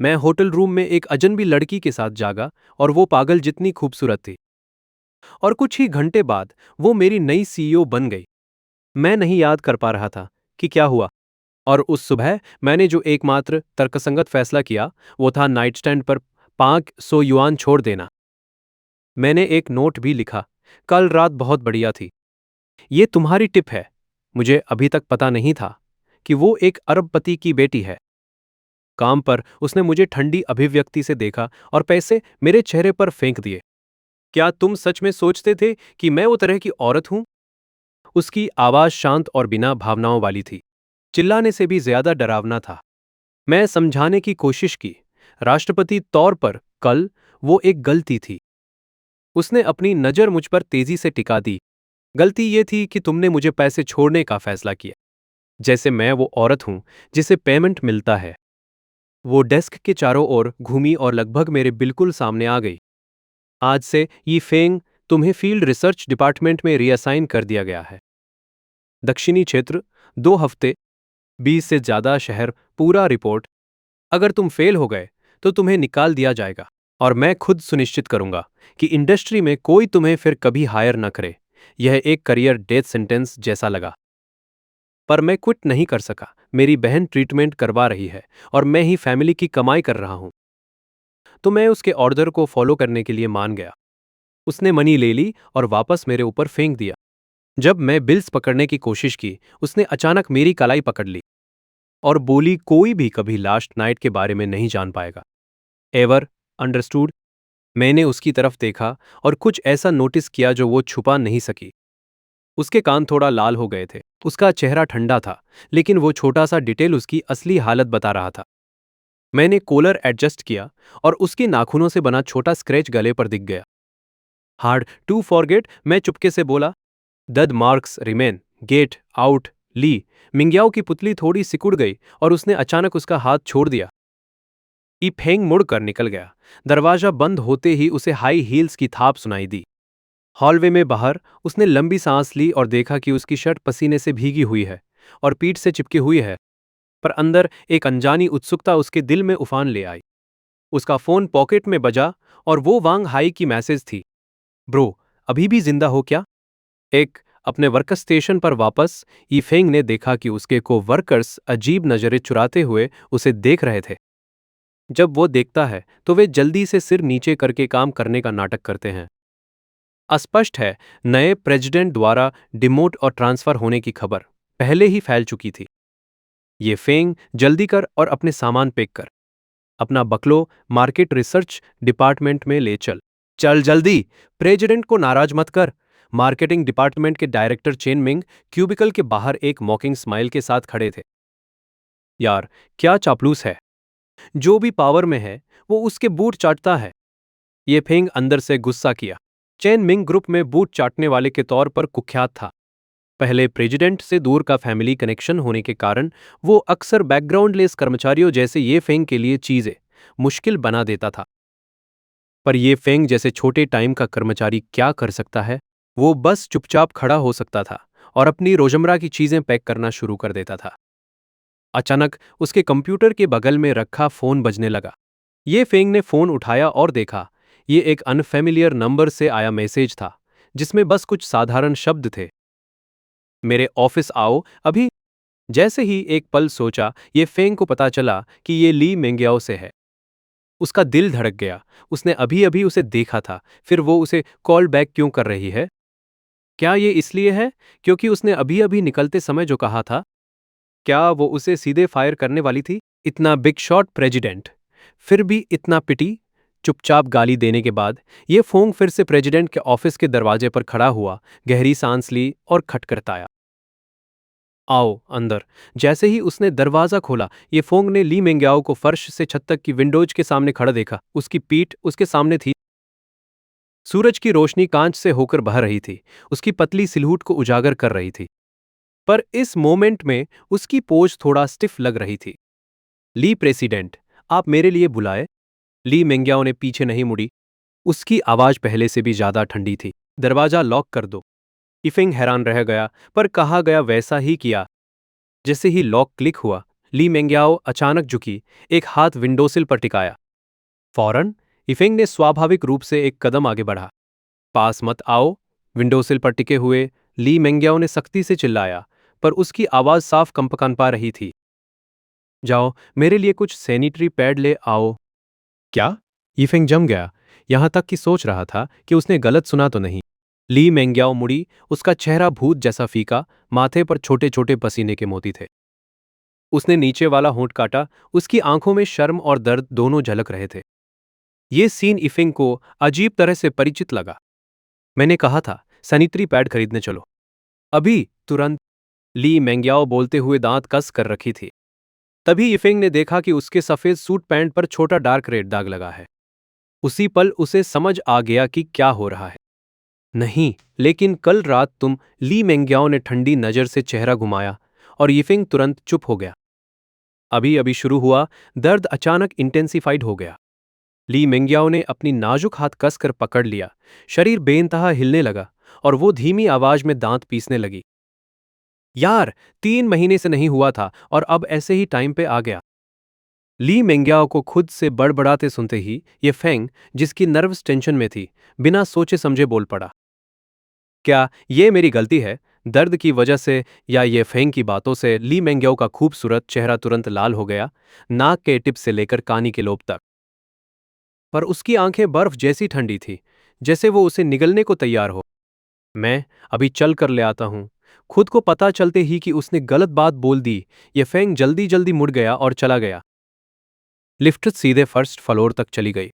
मैं hotel room में एक अजनबी लड़की के साथ जागा और वो पागल जितनी खूबसूरत थी। और कुछ ही घंटे बाद वो मेरी नई सीईओ बन गई। मैं नहीं याद कर पा रहा था कि क्या हुआ। और उस सुबह मैंने जो एकमात्र तर्कसंगत फैसला किया वो था नाइट स्टैंड पर 500 युआन छोड़ देना। मैंने एक नोट भी लिखा, कल रात बहुत बढ़िया थी। ये तुम्हारी टिप है। मुझे अभी तक पता नहीं था कि वो एक अरबपति की बेटी है। काम पर उसने मुझे ठंडी अभिव्यक्ति से देखा और पैसे मेरे चेहरे पर फेंक दिए। क्या तुम सच में सोचते थे कि मैं वो तरह की औरत हूं? उसकी आवाज शांत और बिना भावनाओं वाली थी, चिल्लाने से भी ज्यादा डरावना था। मैं समझाने की कोशिश की, राष्ट्रपति तौर पर कल वो एक गलती थी। उसने अपनी नजर मुझ पर तेजी से टिका दी। गलती ये थी कि तुमने मुझे पैसे छोड़ने का फैसला किया, जैसे मैं वो औरत हूं जिसे पेमेंट मिलता है। वो डेस्क के चारों ओर घूमी और लगभग मेरे बिल्कुल सामने आ गई। आज से ये फेंग तुम्हें फील्ड रिसर्च डिपार्टमेंट में रीअसाइन कर दिया गया है। दक्षिणी क्षेत्र, 2 हफ्ते, 20 से ज्यादा शहर, पूरा रिपोर्ट। अगर तुम फेल हो गए तो तुम्हें निकाल दिया जाएगा और मैं खुद सुनिश्चित करूंगा कि इंडस्ट्री में कोई तुम्हें फिर कभी हायर न करे। यह एक करियर डेथ सेंटेंस जैसा लगा। पर मैं क्विट नहीं कर सका। मेरी बहन ट्रीटमेंट करवा रही है और मैं ही फैमिली की कमाई कर रहा हूं। तो मैं उसके ऑर्डर को फॉलो करने के लिए मान गया। उसने मनी ले ली और वापस मेरे ऊपर फेंक दिया। जब मैं बिल्स पकड़ने की कोशिश की, उसने अचानक मेरी कलाई पकड़ ली और बोली, कोई भी कभी लास्ट नाइट के बारे में नहीं जान पाएगा। Ever understood? मैंने उसकी तरफ देखा और कुछ ऐसा नोटिस किया जो वो छुपा नहीं सकी। उसके कान थोड़ा लाल हो गए थे। उसका चेहरा ठंडा था, लेकिन वो छोटा सा डिटेल उसकी असली हालत बता रहा था। मैंने कॉलर एडजस्ट किया और उसके नाखूनों से बना छोटा स्क्रैच गले पर दिख गया। हार्ड टू फॉरगेट, मैं चुपके से बोला। दद मार्क्स रिमेन, गेट आउट ली। मिंग्याओ की पुतली थोड़ी सिकुड़ गई और उसने अचानक उसका हाथ छोड़ दिया। ई फेंग मुड़कर निकल गया। दरवाजा बंद होते ही उसे हाई हील्स की थाप सुनाई दी। हॉलवे में बाहर उसने लंबी सांस ली और देखा कि उसकी शर्ट पसीने से भीगी हुई है और पीठ से चिपकी हुई है। पर अंदर एक अनजानी उत्सुकता उसके दिल में उफान ले आई। उसका फोन पॉकेट में बजा और वो वांग हाई की मैसेज थी। ब्रो, अभी भी जिंदा हो क्या? एक अपने वर्क स्टेशन पर वापस, यीफेंग ने देखा कि उसके को वर्कर्स अजीब नजरें चुराते हुए उसे देख रहे थे। जब वो देखता है तो वे जल्दी से सिर नीचे करके काम करने का नाटक करते हैं। अस्पष्ट है, नए प्रेसिडेंट द्वारा डिमोट और ट्रांसफर होने की खबर पहले ही फैल चुकी थी। ये फेंग, जल्दी कर और अपने सामान पैक कर। अपना बकलो मार्केट रिसर्च डिपार्टमेंट में ले चल। चल जल्दी, प्रेसिडेंट को नाराज मत कर। मार्केटिंग डिपार्टमेंट के डायरेक्टर चेन मिंग क्यूबिकल के बाहर एक मॉकिंग स्माइल के साथ खड़े थे। यार, क्या चापलूस है। जो भी पावर में है वो उसके बूट चाटता है। ये फेंग अंदर से गुस्सा किया। चेन मिंग ग्रुप में बूट चाटने वाले के तौर पर कुख्यात था। पहले प्रेसिडेंट से दूर का फैमिली कनेक्शन होने के कारण वो अक्सर बैकग्राउंड लेस कर्मचारियों जैसे ये फेंग के लिए चीजें मुश्किल बना देता था। पर ये फेंग जैसे छोटे टाइम का कर्मचारी क्या कर सकता है? वो बस चुपचाप खड़ा हो सकता था और अपनी रोजमर्रा की चीजें पैक करना शुरू कर देता था। अचानक उसके कंप्यूटर के बगल में रखा फोन बजने लगा। ये फेंग ने फोन उठाया और देखा, ये एक अनफेमिलियर नंबर से आया मैसेज था जिसमें बस कुछ साधारण शब्द थे। मेरे ऑफिस आओ अभी। जैसे ही एक पल सोचा, ये फेंग को पता चला कि ये ली मेंग्याओ से है। उसका दिल धड़क गया। उसने अभी अभी उसे देखा था, फिर वो उसे कॉल बैक क्यों कर रही है? क्या ये इसलिए है क्योंकि उसने अभी अभी निकलते समय जो कहा था? क्या वो उसे सीधे फायर करने वाली थी? इतना बिग शॉट प्रेसिडेंट, फिर भी इतना पिटी। चुपचाप गाली देने के बाद ये फोंग फिर से प्रेसिडेंट के ऑफिस के दरवाजे पर खड़ा हुआ, गहरी सांस ली और खटखटाया। आओ अंदर। जैसे ही उसने दरवाजा खोला, ये फोंग ने ली मेंग्याओ को फर्श से छत तक की विंडोज के सामने खड़ा देखा। उसकी पीठ उसके सामने थी। सूरज की रोशनी कांच से होकर बह रही थी, उसकी पतली सिलहूट को उजागर कर रही थी। पर इस मोमेंट में उसकी पोज थोड़ा स्टिफ लग रही थी। ली प्रेसिडेंट, आप मेरे लिए बुलाए? ली मेंग्याओ ने पीछे नहीं मुड़ी। उसकी आवाज पहले से भी ज्यादा ठंडी थी। दरवाजा लॉक कर दो। इफिंग हैरान रह गया, पर कहा गया वैसा ही किया। जैसे ही लॉक क्लिक हुआ, ली मेंग्याओ अचानक झुकी, एक हाथ विंडोसिल पर टिकाया। फौरन इफेंग ने स्वाभाविक रूप से एक कदम आगे बढ़ा। पास मत आओ, विंडोसिल पर टिके हुए ली मेंग्याओ ने सख्ती से चिल्लाया, पर उसकी आवाज साफ कंपन पा रही थी। जाओ, मेरे लिए कुछ सैनिटरी पैड ले आओ। क्या? यीफेंग जम गया, यहां तक कि सोच रहा था कि उसने गलत सुना तो नहीं। ली मेंग्याओ मुड़ी, उसका चेहरा भूत जैसा फीका, माथे पर छोटे छोटे पसीने के मोती थे। उसने नीचे वाला होंठ काटा, उसकी आंखों में शर्म और दर्द दोनों झलक रहे थे। ये सीन इफिंग को अजीब तरह से परिचित लगा। मैंने कहा था, सैनिटरी पैड खरीदने चलो। अभी, तुरंत, ली मेंग्याओ बोलते हुए दांत कस कर रखी थी। तभी इफिंग ने देखा कि उसके सफेद सूट पैंट पर छोटा डार्क रेड दाग लगा है। उसी पल उसे समझ आ गया कि क्या हो रहा है। नहीं, लेकिन कल रात तुम, ली मेंग्याओ ने ठंडी नजर से चेहरा घुमाया और यिफिंग तुरंत चुप हो गया। अभी अभी शुरू हुआ दर्द अचानक इंटेंसिफाइड हो गया। ली मेंग्याओ ने अपनी नाजुक हाथ कसकर पकड़ लिया, शरीर बेइंतहा हिलने लगा और वो धीमी आवाज में दांत पीसने लगी। यार, 3 महीने से नहीं हुआ था और अब ऐसे ही टाइम पे आ गया। ली मेंग्याओ को खुद से बड़बड़ाते सुनते ही ये फेंग, जिसकी नर्व्स टेंशन में थी, बिना सोचे समझे बोल पड़ा। क्या ये मेरी गलती है? दर्द की वजह से या ये फेंग की बातों से ली मेंग्याओ का खूबसूरत चेहरा तुरंत लाल हो गया, नाक के टिप से लेकर कानी के लोब तक। पर उसकी आंखें बर्फ जैसी ठंडी थी, जैसे वो उसे निगलने को तैयार हो। मैं अभी चल कर ले आता हूं। खुद को पता चलते ही कि उसने गलत बात बोल दी, ये फेंग जल्दी जल्दी मुड़ गया और चला गया। लिफ्ट सीधे फर्स्ट फ्लोर तक चली गई।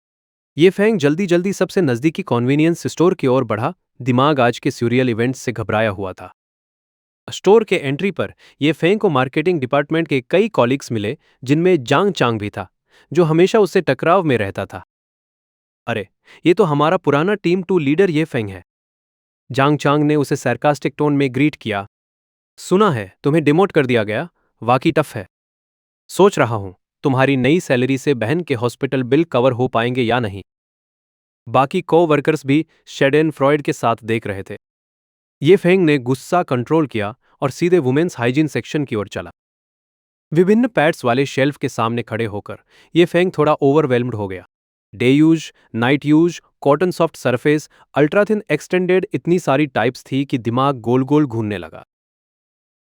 ये फेंग जल्दी जल्दी सबसे नजदीकी कन्वीनियंस स्टोर की ओर बढ़ा, दिमाग आज के सूरियल इवेंट्स से घबराया हुआ था। स्टोर के एंट्री पर यह फेंग को मार्केटिंग डिपार्टमेंट के कई कॉलीग्स मिले, जिनमें जांग चांग भी था, जो हमेशा उससे टकराव में रहता था। अरे, ये तो हमारा पुराना टीम 2 लीडर ये फेंग है। जांग चांग ने उसे सरकास्टिक टोन में ग्रीट किया। सुना है तुम्हें डिमोट कर दिया गया, वाकई टफ है। सोच रहा हूं तुम्हारी नई सैलरी से बहन के हॉस्पिटल बिल कवर हो पाएंगे या नहीं। बाकी को वर्कर्स भी शेडेन फ्रॉयड के साथ देख रहे थे। ये फेंग ने गुस्सा कंट्रोल किया और सीधे वुमेन्स हाइजीन सेक्शन की ओर चला। विभिन्न पैड्स वाले शेल्फ के सामने खड़े होकर ये फेंग थोड़ा ओवरवेल्म्ड हो गया। Day use, night use, cotton soft surface, ultrathin extended, इतनी सारी टाइप्स थी कि दिमाग गोल गोल घूमने लगा।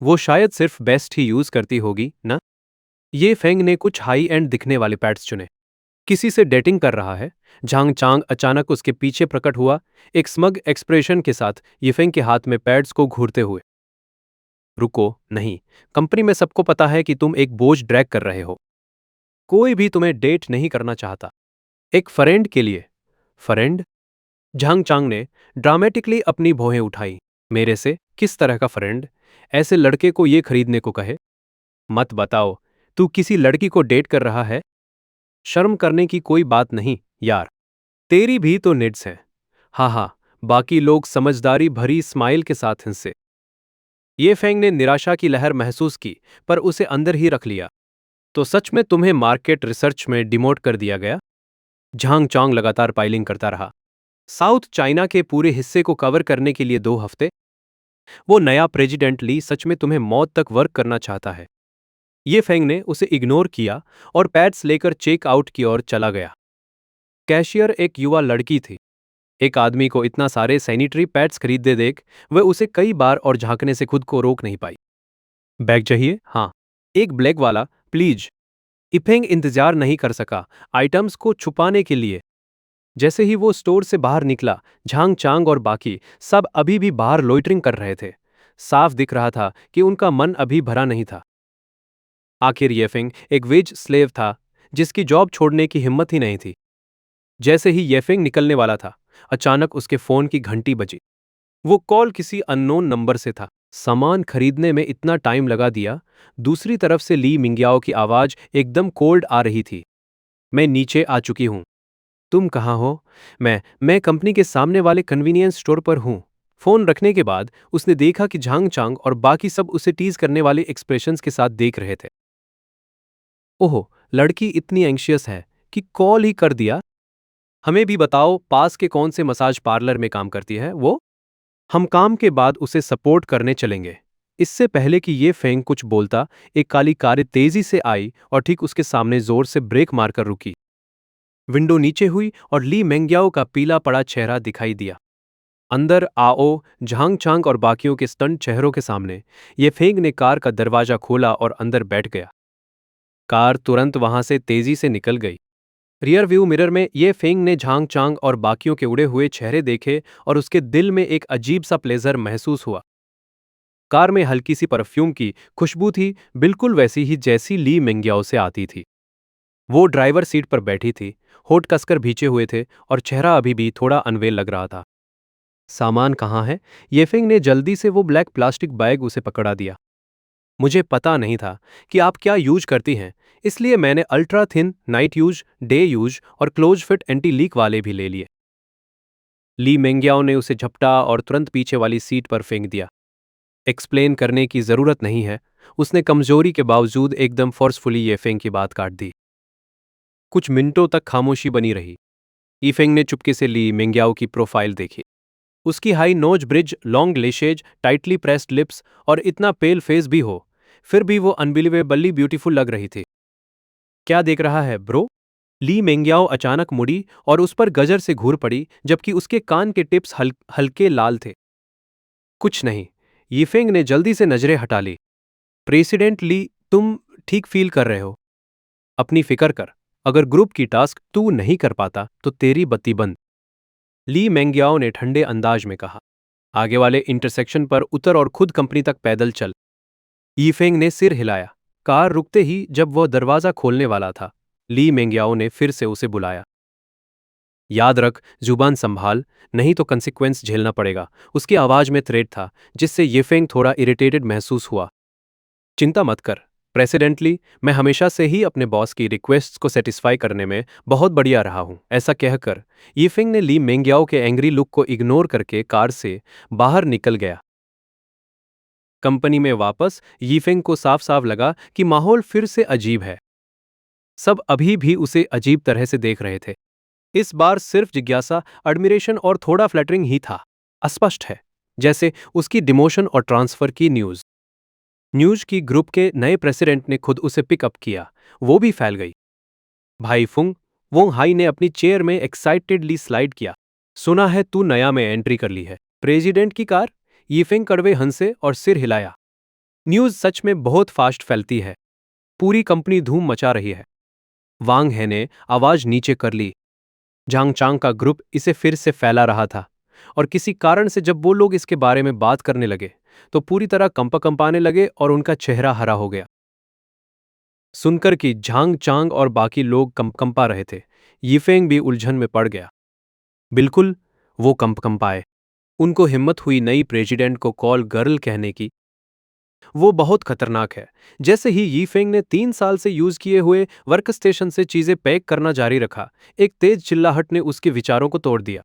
वो शायद सिर्फ बेस्ट ही यूज करती होगी ना। ये फेंग ने कुछ हाई एंड दिखने वाले पैड्स चुने। किसी से डेटिंग कर रहा है? झांग चांग अचानक उसके पीछे प्रकट हुआ, एक स्मग एक्सप्रेशन के साथ यिफेंग के हाथ में पैड्स को घूरते हुए। रुको, नहीं, कंपनी में सबको पता है कि तुम एक बोझ ड्रैग कर रहे हो। कोई भी तुम्हें डेट नहीं करना चाहता। एक फ्रेंड के लिए। फ्रेंड? झांग चांग ने ड्रामेटिकली अपनी भौहें उठाई। मेरे से किस तरह का फ्रेंड? ऐसे लड़के को ये खरीदने को कहे? मत बताओ, तू किसी लड़की को डेट कर रहा है? शर्म करने की कोई बात नहीं यार। तेरी भी तो निड्स हैं। हाँ हाँ, बाकी लोग समझदारी भरी स्माइल के साथ हंसे। ये फेंग ने निराशा की लहर महसूस की, पर उसे अंदर ही रख लिया। तो सच में तुम्हें मार्केट रिसर्च में डिमोट कर दिया गया? झांग चांग लगातार पाइलिंग करता रहा। साउथ चाइना के पूरे हिस्से को कवर करने के लिए 2 हफ्ते? वो नया प्रेसिडेंट ली सच में तुम्हें मौत तक वर्क करना चाहता है? ये फेंग ने उसे इग्नोर किया और पैड्स लेकर चेक आउट की ओर चला गया। कैशियर एक युवा लड़की थी। एक आदमी को इतना सारे सैनिटरी पैड्स खरीदते देख वह उसे कई बार और झांकने से खुद को रोक नहीं पाई। बैग चाहिए? हाँ, एक ब्लैक वाला, प्लीज। इफेंग इंतजार नहीं कर सका आइटम्स को छुपाने के लिए। जैसे ही वो स्टोर से बाहर निकला, झांग चांग और बाकी सब अभी भी बाहर लोइटरिंग कर रहे थे। साफ दिख रहा था कि उनका मन अभी भरा नहीं था। आखिर येफिंग एक वेज स्लेव था, जिसकी जॉब छोड़ने की हिम्मत ही नहीं थी। जैसे ही येफिंग निकलने वाला था, अचानक उसके फोन की घंटी बजी। वो कॉल किसी अननोन नंबर से था। सामान खरीदने में इतना टाइम लगा दिया। दूसरी तरफ से ली मिंग्याओ की आवाज एकदम कोल्ड आ रही थी। मैं नीचे आ चुकी हूं। तुम कहाँ हो? मैं कंपनी के सामने वाले कन्वीनियंस स्टोर पर हूं। फोन रखने के बाद उसने देखा कि झांग चांग और बाकी सब उसे टीज करने वाले एक्सप्रेशंस के साथ देख रहे थे। ओह, लड़की इतनी एंशियस है कि कॉल ही कर दिया। हमें भी बताओ, पास के कौन से मसाज पार्लर में काम करती है वो? हम काम के बाद उसे सपोर्ट करने चलेंगे। इससे पहले कि ये फेंग कुछ बोलता, एक काली कार तेजी से आई और ठीक उसके सामने जोर से ब्रेक मारकर रुकी। विंडो नीचे हुई और ली मेंग्याओ का पीला पड़ा चेहरा दिखाई दिया। अंदर आओ, झांग चांग और बाकियों के स्टंट चेहरों के सामने ये फेंग ने कार का दरवाजा खोला और अंदर बैठ गया। कार तुरंत वहां से तेजी से निकल गई। रियर व्यू मिरर में ये फेंग ने झांग चांग और बाकियों के उड़े हुए चेहरे देखे और उसके दिल में एक अजीब सा प्लेजर महसूस हुआ। कार में हल्की सी परफ्यूम की खुशबू थी, बिल्कुल वैसी ही जैसी ली मेंग्याओ से आती थी। वो ड्राइवर सीट पर बैठी थी, होठ कसकर भींचे हुए थे और चेहरा अभी भी थोड़ा अनवेल लग रहा था। सामान कहाँ है? येफेंग ने जल्दी से वो ब्लैक प्लास्टिक बैग उसे पकड़ा दिया। मुझे पता नहीं था कि आप क्या यूज करती हैं, इसलिए मैंने ultra thin, night use, day use और क्लोज फिट एंटी लीक वाले भी ले लिए। ली मेंग्याओ ने उसे झपटा और तुरंत पीछे वाली सीट पर फेंक दिया। एक्सप्लेन करने की जरूरत नहीं है, उसने कमजोरी के बावजूद एकदम फोर्सफुली येफेंग की बात काट दी। कुछ मिनटों तक खामोशी बनी रही। यीफेंग ने चुपके से ली मेंग्याओ की प्रोफाइल देखी। उसकी high nose bridge, long lashes, tightly pressed lips और इतना पेल फेस भी हो, फिर भी वो अनबिलीवेबली ब्यूटीफुल लग रही थी। क्या देख रहा है ब्रो? ली मेंग्याओ अचानक मुड़ी और उस पर गजर से घूर पड़ी, जबकि उसके कान के टिप्स हल्के लाल थे। कुछ नहीं। यीफेंग ने जल्दी से नजरें हटा ली। प्रेसिडेंट ली, तुम ठीक फील कर रहे हो? अपनी फिक्र कर। अगर ग्रुप की टास्क तू नहीं कर पाता तो तेरी बत्ती बंद। ली मेंग्याओ ने ठंडे अंदाज में कहा। आगे वाले इंटरसेक्शन पर उतर और खुद कंपनी तक पैदल चल। यीफेंग ने सिर हिलाया। कार रुकते ही जब वह दरवाजा खोलने वाला था, ली मेंग्याओ ने फिर से उसे बुलाया। याद रख, जुबान संभाल, नहीं तो कंसिक्वेंस झेलना पड़ेगा। उसकी आवाज में थ्रेट था, जिससे येफेंग थोड़ा इरिटेटेड महसूस हुआ। चिंता मत कर प्रेसिडेंटली, मैं हमेशा से ही अपने बॉस की रिक्वेस्ट्स को सेटिस्फाई करने में बहुत बढ़िया रहा हूं। ऐसा कहकर यीफेंग ने ली मेंग्याओ के एंग्री लुक को इग्नोर करके कार से बाहर निकल गया। कंपनी में वापस यीफेंग को साफ साफ लगा कि माहौल फिर से अजीब है। सब अभी भी उसे अजीब तरह से देख रहे थे। इस बार सिर्फ जिज्ञासा, एडमिरेशन और थोड़ा फ्लैटरिंग ही था। अस्पष्ट है, जैसे उसकी डिमोशन और ट्रांसफर की न्यूज की ग्रुप के नए प्रेसिडेंट ने खुद उसे पिकअप किया, वो भी फैल गई। भाई फुंग, वोंग हाई ने अपनी चेयर में एक्साइटेडली स्लाइड किया। सुना है तू नया में एंट्री कर ली है। प्रेसिडेंट की कार? यीफेंग कड़वे हंसे और सिर हिलाया। न्यूज सच में बहुत फास्ट फैलती है। पूरी कंपनी धूम मचा रही है। वांग है ने आवाज नीचे कर ली। झांग चांग का ग्रुप इसे फिर से फैला रहा था, और किसी कारण से जब वो लोग इसके बारे में बात करने लगे तो पूरी तरह कंपाने लगे और उनका चेहरा हरा हो गया। सुनकर कि झांग चांग और बाकी लोग कंपा रहे थे, यीफेंग भी उलझन में पड़ गया। बिल्कुल, वो कंपाए। उनको हिम्मत हुई नई प्रेसिडेंट को कॉल गर्ल कहने की। वो बहुत खतरनाक है। जैसे ही यीफेंग ने 3 साल से यूज किए हुए वर्क स्टेशन से चीजें पैक करना जारी रखा, एक तेज चिल्लाहट ने उसके विचारों को तोड़ दिया।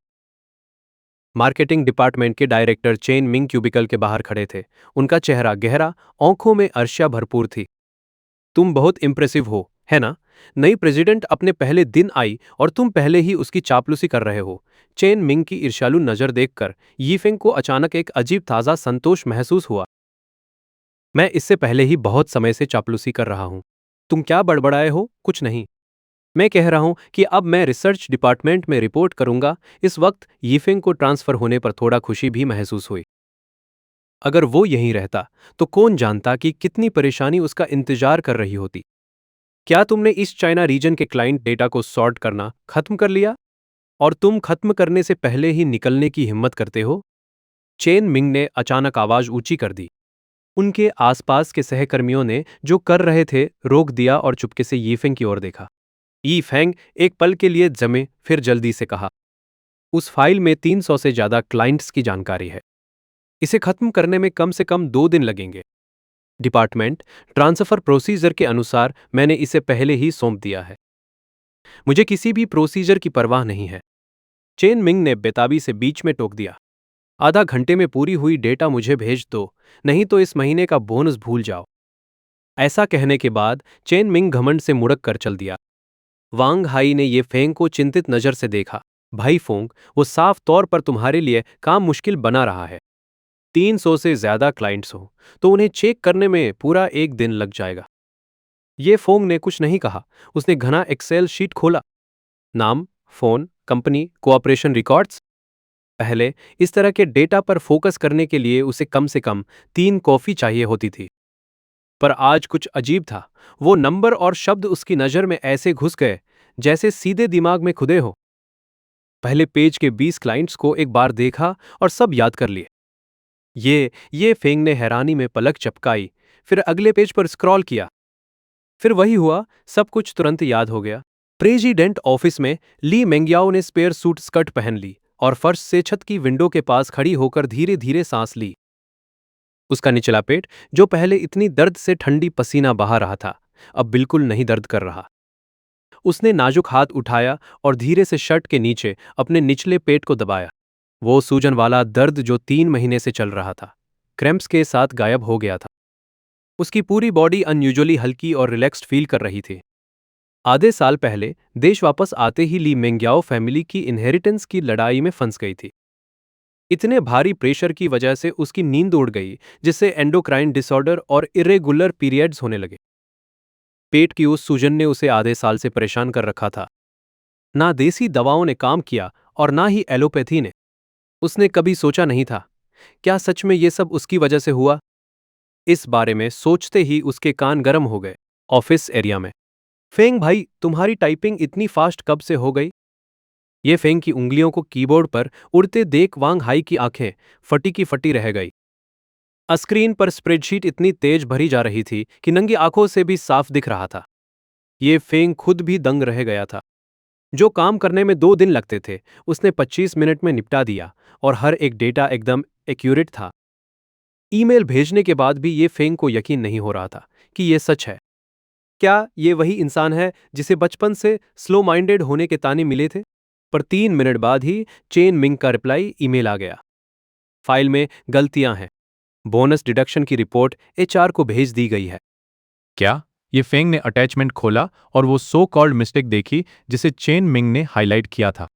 मार्केटिंग डिपार्टमेंट के डायरेक्टर चेन मिंग क्यूबिकल के बाहर खड़े थे। उनका चेहरा गहरा, आंखों में अर्ष्या भरपूर थी। तुम बहुत इंप्रेसिव हो, है ना? नई प्रेसिडेंट अपने पहले दिन आई और तुम पहले ही उसकी चापलूसी कर रहे हो। चेन मिंग की ईर्ष्यालु नजर देखकर यीफेंग को अचानक एक अजीब ताजा संतोष महसूस हुआ। मैं इससे पहले ही बहुत समय से चापलूसी कर रहा हूं। तुम क्या बड़बड़ाए हो? कुछ नहीं। मैं कह रहा हूं कि अब मैं रिसर्च डिपार्टमेंट में रिपोर्ट करूंगा। इस वक्त यीफेंग को ट्रांसफर होने पर थोड़ा खुशी भी महसूस हुई। अगर वो यहीं रहता तो कौन जानता कि कितनी परेशानी उसका इंतजार कर रही होती। क्या तुमने इस चाइना रीजन के क्लाइंट डेटा को सॉर्ट करना खत्म कर लिया? और तुम खत्म करने से पहले ही निकलने की हिम्मत करते हो? चेन मिंग ने अचानक आवाज ऊंची कर दी। उनके आसपास के सहकर्मियों ने जो कर रहे थे रोक दिया और चुपके से यीफेंग की ओर देखा। यी फेंग एक पल के लिए जमे, फिर जल्दी से कहा, उस फाइल में 300 से ज्यादा क्लाइंट्स की जानकारी है। इसे खत्म करने में कम से कम 2 दिन लगेंगे। डिपार्टमेंट ट्रांसफर प्रोसीजर के अनुसार मैंने इसे पहले ही सौंप दिया है। मुझे किसी भी प्रोसीजर की परवाह नहीं है। चेन मिंग ने बेताबी से बीच में टोक दिया। आधा घंटे में पूरी हुई डेटा मुझे भेज दो, नहीं तो इस महीने का बोनस भूल जाओ। ऐसा कहने के बाद चेन मिंग घमंड से मुड़क कर चल दिया। वांग हाई ने ये फेंग को चिंतित नजर से देखा। भाई फोंग, वो साफ तौर पर तुम्हारे लिए काम मुश्किल बना रहा है। 300 से ज्यादा क्लाइंट्स हो तो उन्हें चेक करने में पूरा एक दिन लग जाएगा। ये फोंग ने कुछ नहीं कहा। उसने घना एक्सेल शीट खोला। नाम, फोन, कंपनी, कोऑपरेशन रिकॉर्ड्स। पहले इस तरह के डेटा पर फोकस करने के लिए उसे कम से कम 3 कॉफी चाहिए होती थी। पर आज कुछ अजीब था। वो नंबर और शब्द उसकी नजर में ऐसे घुस गए जैसे सीधे दिमाग में खुदे हो। पहले पेज के 20 क्लाइंट्स को एक बार देखा और सब याद कर लिए। ये फेंग ने हैरानी में पलक चपकाई, फिर अगले पेज पर स्क्रॉल किया। फिर वही हुआ, सब कुछ तुरंत याद हो गया। प्रेसिडेंट ऑफिस में ली मेंग्याओ ने स्पेयर सूट स्कर्ट पहन ली और फर्श से छत की विंडो के पास खड़ी होकर धीरे धीरे सांस ली। उसका निचला पेट, जो पहले इतनी दर्द से ठंडी पसीना बहा रहा था, अब बिल्कुल नहीं दर्द कर रहा। उसने नाजुक हाथ उठाया और धीरे से शर्ट के नीचे अपने निचले पेट को दबाया। वो सूजन वाला दर्द जो 3 महीने से चल रहा था, क्रैम्प्स के साथ गायब हो गया था। उसकी पूरी बॉडी अनयूजुअली हल्की और रिलैक्स्ड फील कर रही थी। आधे साल पहले देश वापस आते ही ली मेंग्याओ फैमिली की इनहेरिटेंस की लड़ाई में फंस गई थी। इतने भारी प्रेशर की वजह से उसकी नींद उड़ गई, जिससे एंडोक्राइन डिसऑर्डर और इरेगुलर पीरियड्स होने लगे। पेट की उस सूजन ने उसे आधे साल से परेशान कर रखा था। ना देसी दवाओं ने काम किया और ना ही एलोपैथी ने। उसने कभी सोचा नहीं था, क्या सच में ये सब उसकी वजह से हुआ? इस बारे में सोचते ही उसके कान गर्म हो गए। ऑफिस एरिया में, फेंग भाई, तुम्हारी टाइपिंग इतनी फास्ट कब से हो गई? ये फेंग की उंगलियों को कीबोर्ड पर उड़ते देख वांग हाई की आंखें फटी की फटी रह गई। स्क्रीन पर स्प्रेडशीट इतनी तेज भरी जा रही थी कि नंगी आंखों से भी साफ दिख रहा था। ये फेंग खुद भी दंग रह गया था। जो काम करने में 2 दिन लगते थे, उसने 25 मिनट में निपटा दिया और हर एक डेटा एकदम एक्यूरेट था। ईमेल भेजने के बाद भी ये फेंग को यकीन नहीं हो रहा था कि ये सच है। क्या ये वही इंसान है जिसे बचपन से स्लो माइंडेड होने के ताने मिले थे? पर 3 मिनट बाद ही चेन मिंग का रिप्लाई ईमेल आ गया। फाइल में गलतियां हैं। बोनस डिडक्शन की रिपोर्ट एचआर को भेज दी गई है। क्या? ये फेंग ने अटैचमेंट खोला और वो सो कॉल्ड मिस्टेक देखी जिसे चेन मिंग ने हाईलाइट किया था।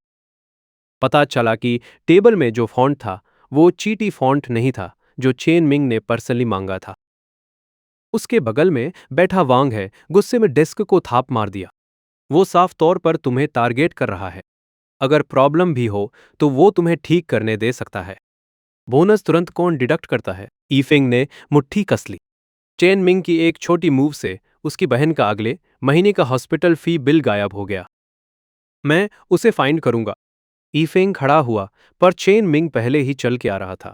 पता चला कि टेबल में जो फॉन्ट था वो चीटी फॉन्ट नहीं था जो चेन मिंग ने पर्सनली मांगा था। उसके बगल में बैठा वांग है गुस्से में डेस्क को थाप मार दिया। वो साफ तौर पर तुम्हें टारगेट कर रहा है। अगर प्रॉब्लम भी हो तो वो तुम्हें ठीक करने दे सकता है। बोनस तुरंत कौन डिडक्ट करता है? ईफिंग ने मुट्ठी कस ली। चेन मिंग की एक छोटी मूव से उसकी बहन का अगले महीने का हॉस्पिटल फी बिल गायब हो गया। मैं उसे फाइंड करूंगा। ईफेंग खड़ा हुआ, पर चेन मिंग पहले ही चल के आ रहा था।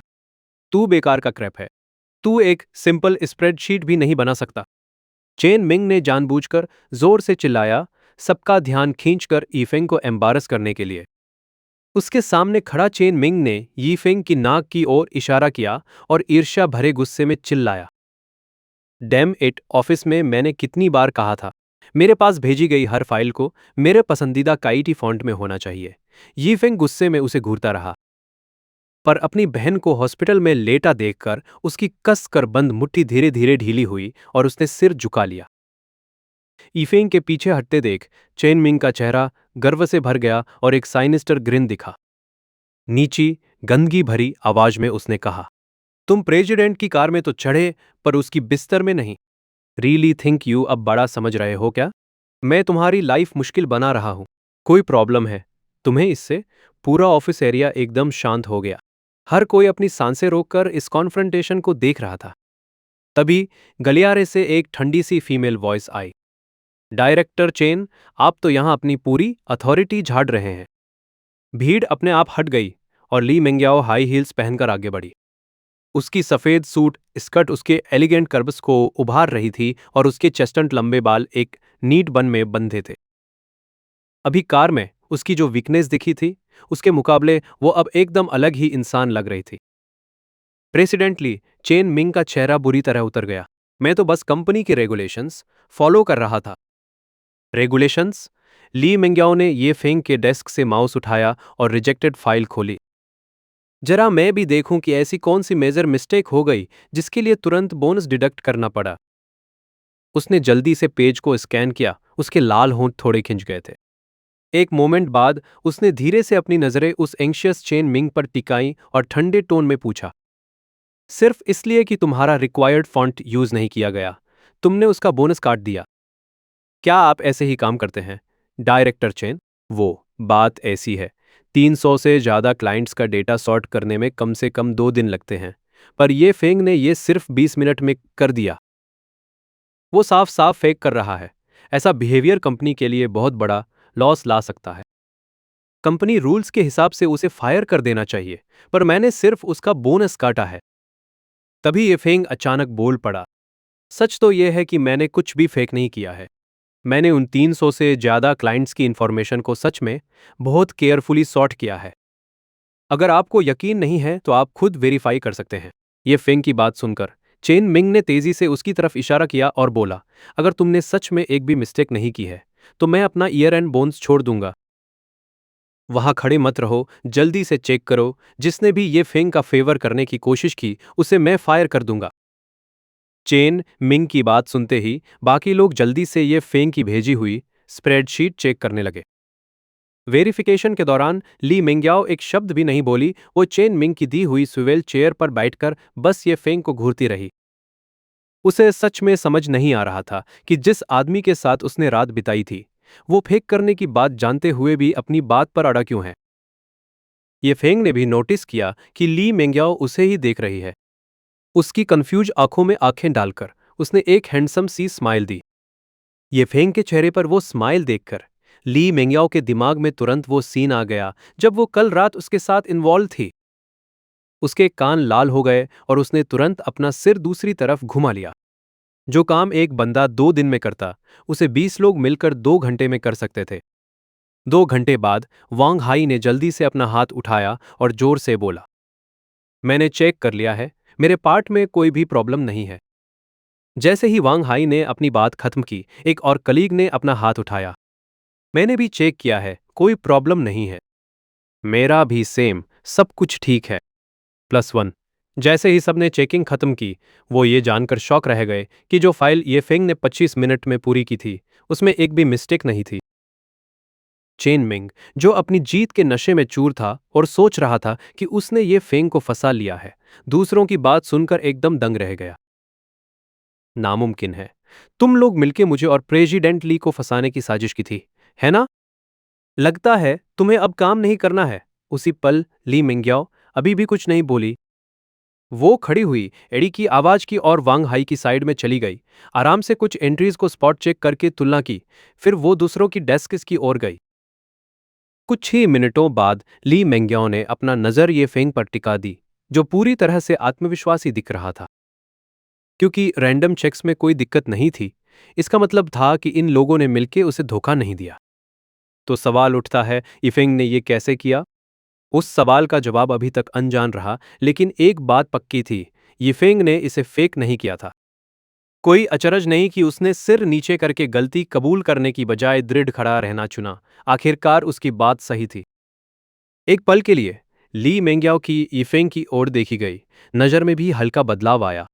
तू बेकार का क्रैप है। तू एक सिंपल स्प्रेडशीट भी नहीं बना सकता। चेन मिंग ने जानबूझकर जोर से चिल्लाया, सबका ध्यान खींचकर ईफेंग को एम्बारस करने के लिए। उसके सामने खड़ा चेन मिंग ने यीफेंग की नाक की ओर इशारा किया और ईर्ष्या भरे गुस्से में चिल्लाया, डैम इट, ऑफिस में मैंने कितनी बार कहा था, मेरे पास भेजी गई हर फाइल को मेरे पसंदीदा काइटी फॉन्ट में होना चाहिए। यीफेंग गुस्से में उसे घूरता रहा, पर अपनी बहन को हॉस्पिटल में लेटा देखकर उसकी कस कर बंद मुट्ठी धीरे धीरे ढीली हुई और उसने सिर झुका लिया। यीफेंग के पीछे हटते देख चेन मिंग का चेहरा गर्व से भर गया और एक साइनिस्टर ग्रिन दिखा। नीची, गंदगी भरी आवाज में उसने कहा, तुम प्रेसिडेंट की कार में तो चढ़े, पर उसकी बिस्तर में नहीं। रियली थिंक यू अब बड़ा समझ रहे हो क्या? मैं तुम्हारी लाइफ मुश्किल बना रहा हूं। कोई प्रॉब्लम है तुम्हें इससे? पूरा ऑफिस एरिया एकदम शांत हो गया। हर कोई अपनी सांसें रोककर इस कॉन्फ्रंटेशन को देख रहा था। तभी गलियारे से एक ठंडी सी फीमेल वॉइस आई, डायरेक्टर चेन, आप तो यहां अपनी पूरी अथॉरिटी झाड़ रहे हैं। भीड़ अपने आप हट गई और ली मेंग्याओ हाई हील्स पहनकर आगे बढ़ी। उसकी सफेद सूट स्कर्ट उसके एलिगेंट कर्व्स को उभार रही थी और उसके चेस्टनट लंबे बाल एक नीट बन में बंधे थे। अभी कार में उसकी जो वीकनेस दिखी थी, उसके मुकाबले वो अब एकदम अलग ही इंसान लग रही थी। प्रेसिडेंटली, चेन मिंग का चेहरा बुरी तरह उतर गया। मैं तो बस कंपनी के रेगुलेशंस फॉलो कर रहा था। रेगुलेशंस? ली मेंग्याओ ने ये फेंग के डेस्क से माउस उठाया और रिजेक्टेड फाइल खोली। जरा मैं भी देखूं कि ऐसी कौन सी मेजर मिस्टेक हो गई जिसके लिए तुरंत बोनस डिडक्ट करना पड़ा। उसने जल्दी से पेज को स्कैन किया। उसके लाल होंठ थोड़े खिंच गए थे। एक मोमेंट बाद उसने धीरे से अपनी नजरें उस एंशियस चेन मिंग पर टिकाई और ठंडे टोन में पूछा, सिर्फ इसलिए कि तुम्हारा रिक्वायर्ड फॉन्ट यूज नहीं किया गया, तुमने उसका बोनस काट दिया। क्या आप ऐसे ही काम करते हैं? डायरेक्टर चेन: वो बात ऐसी है, 300 से ज़्यादा क्लाइंट्स का डेटा सॉर्ट करने में कम से कम 2 दिन लगते हैं, पर ये फेंग ने ये सिर्फ 20 मिनट में कर दिया। वो साफ साफ फेक कर रहा है। ऐसा बिहेवियर कंपनी के लिए बहुत बड़ा लॉस ला सकता है। कंपनी रूल्स के हिसाब से उसे फायर कर देना चाहिए, पर मैंने सिर्फ उसका बोनस काटा है। तभी ये फेंग अचानक बोल पड़ा, सच तो यह है कि मैंने कुछ भी फेक नहीं किया है। मैंने उन 300 से ज़्यादा क्लाइंट्स की इंफॉर्मेशन को सच में बहुत केयरफुली सॉर्ट किया है। अगर आपको यकीन नहीं है तो आप खुद वेरीफाई कर सकते हैं। ये फेंग की बात सुनकर चेन मिंग ने तेजी से उसकी तरफ इशारा किया और बोला, अगर तुमने सच में एक भी मिस्टेक नहीं की है तो मैं अपना ईयर एंड बोन्स छोड़ दूंगा। वहां खड़े मत रहो, जल्दी से चेक करो। जिसने भी ये फेंग का फेवर करने की कोशिश की उसे मैं फायर कर दूंगा। चेन मिंग की बात सुनते ही बाकी लोग जल्दी से ये फेंग की भेजी हुई स्प्रेडशीट चेक करने लगे। वेरिफिकेशन के दौरान ली मिंग्याओ एक शब्द भी नहीं बोली। वो चेन मिंग की दी हुई स्विवेल चेयर पर बैठकर बस ये फेंग को घूरती रही। उसे सच में समझ नहीं आ रहा था कि जिस आदमी के साथ उसने रात बिताई थी, वो फेंक करने की बात जानते हुए भी अपनी बात पर अड़ा क्यों है। ये फेंग ने भी नोटिस किया कि ली मेंग्याओ उसे ही देख रही है। उसकी कंफ्यूज आंखों में आंखें डालकर उसने एक हैंडसम सी स्माइल दी। ये फेंग के चेहरे पर वो स्माइल देखकर ली मेंग्याओ के दिमाग में तुरंत वो सीन आ गया जब वो कल रात उसके साथ इन्वॉल्व थी। उसके कान लाल हो गए और उसने तुरंत अपना सिर दूसरी तरफ घुमा लिया। जो काम एक बंदा 2 दिन में करता, उसे 20 लोग मिलकर 2 घंटे में कर सकते थे। 2 घंटे बाद वांग हाई ने जल्दी से अपना हाथ उठाया और जोर से बोला, मैंने चेक कर लिया है, मेरे पार्ट में कोई भी प्रॉब्लम नहीं है। जैसे ही वांग हाई ने अपनी बात खत्म की, एक और कलीग ने अपना हाथ उठाया, मैंने भी चेक किया है, कोई प्रॉब्लम नहीं है। मेरा भी सेम, सब कुछ ठीक है। +1। जैसे ही सबने चेकिंग खत्म की, वो ये जानकर शॉक रह गए कि जो फाइल ये फेंग ने 25 मिनट में पूरी की थी, उसमें एक भी मिस्टेक नहीं थी। चेन मिंग, जो अपनी जीत के नशे में चूर था और सोच रहा था कि उसने ये फेंग को फंसा लिया है, दूसरों की बात सुनकर एकदम दंग रह गया। नामुमकिन है, तुम लोग मिलके मुझे और प्रेसिडेंट ली को फंसाने की साजिश की थी, है ना? लगता है तुम्हें अब काम नहीं करना है। उसी पल ली मिंग्याओ अभी भी कुछ नहीं बोली। वो खड़ी हुई एडी की आवाज की और वांग हाई की साइड में चली गई। आराम से कुछ एंट्रीज को स्पॉट चेक करके तुलना की, फिर वो दूसरों की डेस्क की ओर गई। कुछ ही मिनटों बाद ली मेंग्याओ ने अपना नजर ये फेंग पर टिका दी, जो पूरी तरह से आत्मविश्वासी दिख रहा था। क्योंकि रैंडम चेक्स में कोई दिक्कत नहीं थी, इसका मतलब था कि इन लोगों ने मिलकर उसे धोखा नहीं दिया। तो सवाल उठता है, इफेंग ने ये कैसे किया? उस सवाल का जवाब अभी तक अनजान रहा, लेकिन एक बात पक्की थी, यिफेंग ने इसे फेक नहीं किया था। कोई अचरज नहीं कि उसने सिर नीचे करके गलती कबूल करने की बजाय दृढ़ खड़ा रहना चुना। आखिरकार उसकी बात सही थी। एक पल के लिए ली मेंग्याओ की यिफेंग की ओर देखी गई, नजर में भी हल्का बदलाव आया।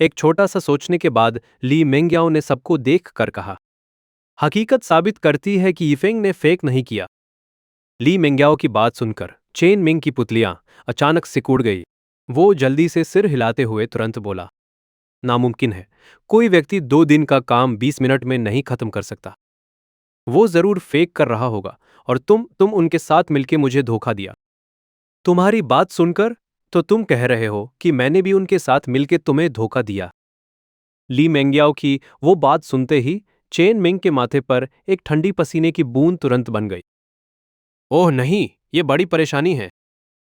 एक छोटा सा सोचने के बाद ली मेंग्याओ ने सबको देख कर कहा, हकीकत साबित करती है कि यिफेंग ने फेक नहीं किया। ली मेंग्याओ की बात सुनकर चेन मिंग की पुतलियां अचानक सिकुड़ गई। वो जल्दी से सिर हिलाते हुए तुरंत बोला, नामुमकिन है, कोई व्यक्ति 2 दिन का काम 20 मिनट में नहीं खत्म कर सकता। वो जरूर फेक कर रहा होगा और तुम उनके साथ मिलकर मुझे धोखा दिया। तुम्हारी बात सुनकर तो तुम कह रहे हो कि मैंने भी उनके साथ मिलकर तुम्हें धोखा दिया। ली मेंग्याओ की वो बात सुनते ही चेन मिंग के माथे पर एक ठंडी पसीने की बूंद तुरंत बन गई। ओह नहीं, ये बड़ी परेशानी है।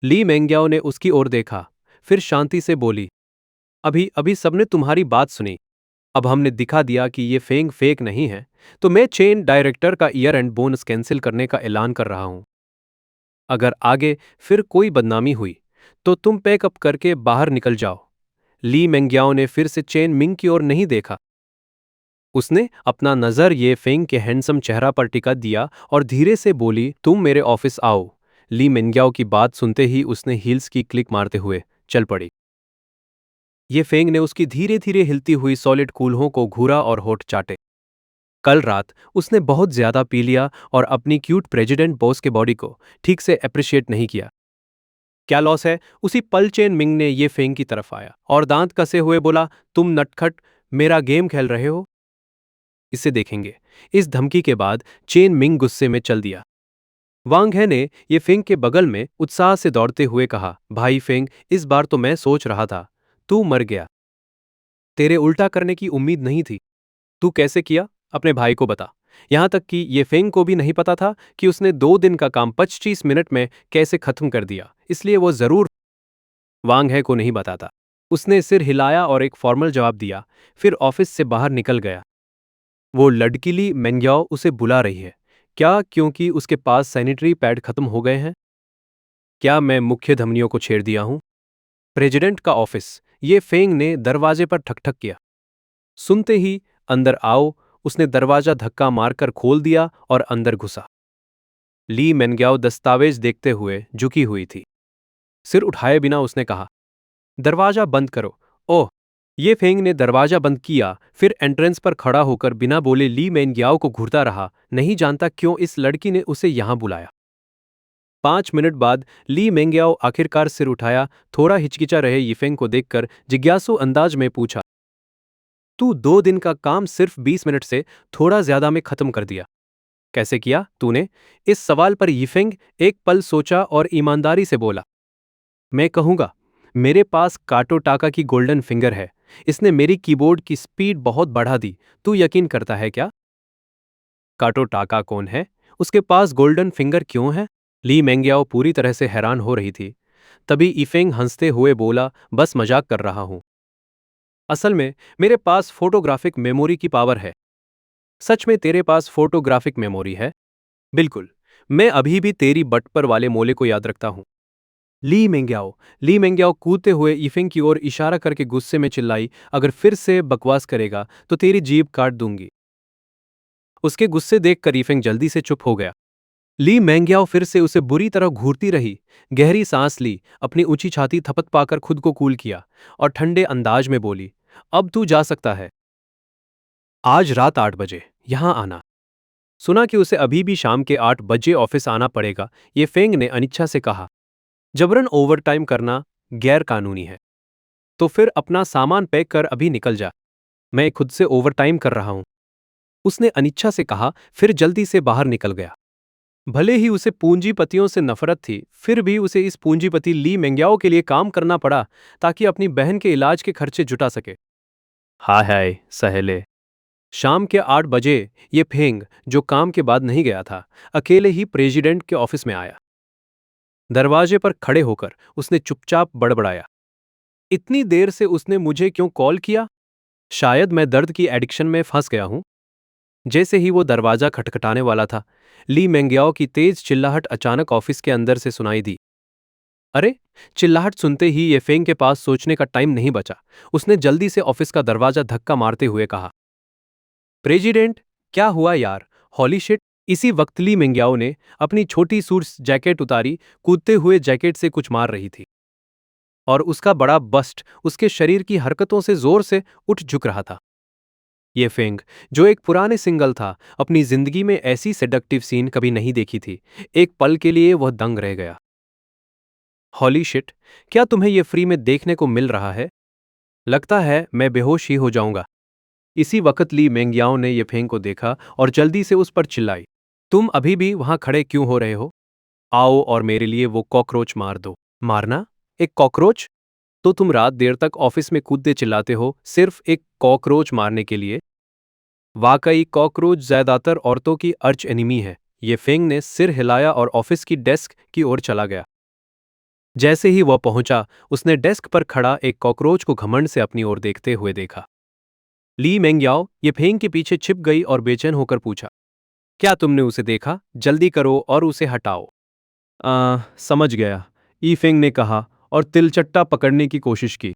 ली मेंग्याओ ने उसकी ओर देखा, फिर शांति से बोली, अभी अभी सबने तुम्हारी बात सुनी। अब हमने दिखा दिया कि ये फेंग फेक नहीं है, तो मैं चेन डायरेक्टर का ईयर एंड बोनस कैंसिल करने का ऐलान कर रहा हूं। अगर आगे फिर कोई बदनामी हुई तो तुम पैकअप करके बाहर निकल जाओ। ली मेंग्याओ ने फिर से चेन मिंग की ओर नहीं देखा। उसने अपना नजर ये फेंग के हैंडसम चेहरा पर टिका दिया और धीरे से बोली, तुम मेरे ऑफिस आओ। ली मेंग्याओ की बात सुनते ही उसने हील्स की क्लिक मारते हुए चल पड़ी। ये फेंग ने उसकी धीरे धीरे हिलती हुई सॉलिड कूल्हों को घूरा और होठ चाटे। कल रात उसने बहुत ज्यादा पी लिया और अपनी क्यूट प्रेसिडेंट बॉस के बॉडी को ठीक से अप्रिशिएट नहीं किया। क्या लॉस है? उसी पल चेन मिंग ने ये फेंग की तरफ आया और दांत कसे हुए बोला, तुम नटखट मेरा गेम खेल रहे हो? इसे देखेंगे। इस धमकी के बाद चेन मिंग गुस्से में चल दिया। वांग है ने ये फेंग के बगल में उत्साह से दौड़ते हुए कहा, भाई फेंग, इस बार तो मैं सोच रहा था तू मर गया। तेरे उल्टा करने की उम्मीद नहीं थी। तू कैसे किया? अपने भाई को बता। यहां तक कि ये फेंग को भी नहीं पता था कि उसने 2 दिन का काम 25 मिनट में कैसे खत्म कर दिया, इसलिए वो जरूर वांग है को नहीं बताता। उसने सिर हिलाया और एक फॉर्मल जवाब दिया, फिर ऑफिस से बाहर निकल गया। वो लड़कीली मेंग्याओ उसे बुला रही है। क्या क्योंकि उसके पास सैनिटरी पैड खत्म हो गए हैं? क्या मैं मुख्य धमनियों को छेड़ दिया हूं? प्रेसिडेंट का ऑफिस। ये फेंग ने दरवाजे पर ठकठक किया। सुनते ही, अंदर आओ। उसने दरवाजा धक्का मारकर खोल दिया और अंदर घुसा। ली मेंग्याओ दस्तावेज देखते हुए झुकी हुई थी। सिर उठाए बिना उसने कहा, दरवाजा बंद करो। ओह। ये फेंग ने दरवाजा बंद किया, फिर एंट्रेंस पर खड़ा होकर बिना बोले ली मेंग्याओ को घूरता रहा, नहीं जानता क्यों इस लड़की ने उसे यहां बुलाया। 5 मिनट बाद ली मेंग्याओ आखिरकार सिर उठाया, थोड़ा हिचकिचा रहे यिफेंग को देखकर जिज्ञासु अंदाज में पूछा, तू 2 दिन का काम सिर्फ 20 मिनट से थोड़ा ज्यादा में खत्म कर दिया। कैसे किया तूने? इस सवाल पर यिफेंग एक पल सोचा और ईमानदारी से बोला, मैं कहूंगा, मेरे पास काटो टाका की गोल्डन फिंगर है। इसने मेरी कीबोर्ड की स्पीड बहुत बढ़ा दी। तू यकीन करता है क्या? काटो टाका कौन है? उसके पास गोल्डन फिंगर क्यों है? ली मेंग्याओ पूरी तरह से हैरान हो रही थी। तभी यिफेंग हंसते हुए बोला, बस मजाक कर रहा हूं। असल में मेरे पास फोटोग्राफिक मेमोरी की पावर है। सच में तेरे पास फोटोग्राफिक मेमोरी है? बिल्कुल। मैं अभी भी तेरी बट पर वाले मोले को याद रखता हूं। ली मेंग्याओ कूदते हुए यिफेंग की ओर इशारा करके गुस्से में चिल्लाई, अगर फिर से बकवास करेगा तो तेरी जीभ काट दूंगी। उसके गुस्से देखकर यिफेंग जल्दी से चुप हो गया। ली मेंग्याओ फिर से उसे बुरी तरह घूरती रही। गहरी सांस ली, अपनी ऊंची छाती थपथ पाकर खुद को कूल किया और ठंडे अंदाज में बोली, अब तू जा सकता है। आज रात 8 बजे यहां आना। सुना कि उसे अभी भी शाम के 8 बजे ऑफिस आना पड़ेगा। ये फेंग ने अनिच्छा से कहा, जबरन ओवरटाइम करना गैर कानूनी है। तो फिर अपना सामान पैक कर अभी निकल जा। मैं खुद से ओवरटाइम कर रहा हूं। उसने अनिच्छा से कहा, फिर जल्दी से बाहर निकल गया। भले ही उसे पूंजीपतियों से नफरत थी, फिर भी उसे इस पूंजीपति ली मेंग्याओ के लिए काम करना पड़ा ताकि अपनी बहन के इलाज के खर्चे जुटा सके। हाय हाय सहेले। शाम के 8 बजे ये फेंग, जो काम के बाद नहीं गया था, अकेले ही प्रेसिडेंट के ऑफिस में आया। दरवाजे पर खड़े होकर उसने चुपचाप बड़बड़ाया, इतनी देर से उसने मुझे क्यों कॉल किया? शायद मैं दर्द की एडिक्शन में फंस गया हूं। जैसे ही वो दरवाजा खटखटाने वाला था, ली मेंग्याओ की तेज चिल्लाहट अचानक ऑफिस के अंदर से सुनाई दी। अरे! चिल्लाहट सुनते ही ये फेंग के पास सोचने का टाइम नहीं बचा। उसने जल्दी से ऑफिस का दरवाजा धक्का मारते हुए कहा, प्रेसिडेंट, क्या हुआ यार? हॉली शिट! इसी वक्त ली मेंग्याओ ने अपनी छोटी सूट जैकेट उतारी, कूदते हुए जैकेट से कुछ मार रही थी और उसका बड़ा बस्ट उसके शरीर की हरकतों से जोर से उठ झुक रहा था। ये फेंग, जो एक पुराने सिंगल था, अपनी जिंदगी में ऐसी सेडक्टिव सीन कभी नहीं देखी थी। एक पल के लिए वह दंग रह गया। हॉली शिट! क्या तुम्हें यह फ्री में देखने को मिल रहा है? लगता है मैं बेहोश ही हो जाऊंगा। इसी वक्त ली मेंग्याओ ने ये फेंग को देखा और जल्दी से उस पर चिल्लाई, तुम अभी भी वहां खड़े क्यों हो रहे हो? आओ और मेरे लिए वो कॉकरोच मार दो। मारना? एक कॉकरोच? तो तुम रात देर तक ऑफिस में कूदते चिल्लाते हो सिर्फ एक कॉकरोच मारने के लिए? वाकई कॉकरोच ज्यादातर औरतों की अर्च एनिमी है। ये फेंग ने सिर हिलाया और ऑफिस की डेस्क की ओर चला गया। जैसे ही वह पहुंचा, उसने डेस्क पर खड़ा एक कॉकरोच को घमंड से अपनी ओर देखते हुए देखा। ली मेंग्याओ ये फेंग के पीछे छिप गई और बेचैन होकर पूछा, क्या तुमने उसे देखा? जल्दी करो और उसे हटाओ। समझ गया, ई फेंग ने कहा और तिलचट्टा पकड़ने की कोशिश की।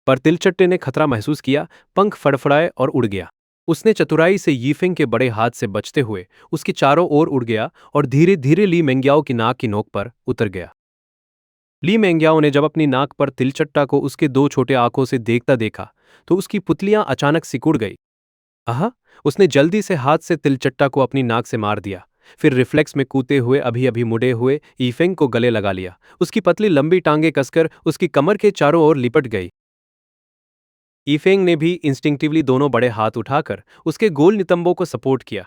पर तिलचट्टे ने खतरा महसूस किया, पंख फड़फड़ाए और उड़ गया। उसने चतुराई से यीफेंग के बड़े हाथ से बचते हुए उसके चारों ओर उड़ गया और धीरे धीरे ली मेंग्याओ की नाक की नोक पर उतर गया। ली मेंग्याओ ने जब अपनी नाक पर तिलचट्टा को उसके 2 छोटे आंखों से देखता देखा तो उसकी पुतलियां अचानक सिकुड़ गई। आहा! उसने जल्दी से हाथ से तिलचट्टा को अपनी नाक से मार दिया। फिर रिफ्लेक्स में कूदते हुए अभी अभी मुड़े हुए यीफेंग को गले लगा लिया। उसकी पतली लंबी टांगें कसकर उसकी कमर के चारों ओर लिपट गई। यीफेंग ने भी इंस्टिंक्टिवली दोनों बड़े हाथ उठाकर उसके गोल नितंबों को सपोर्ट किया।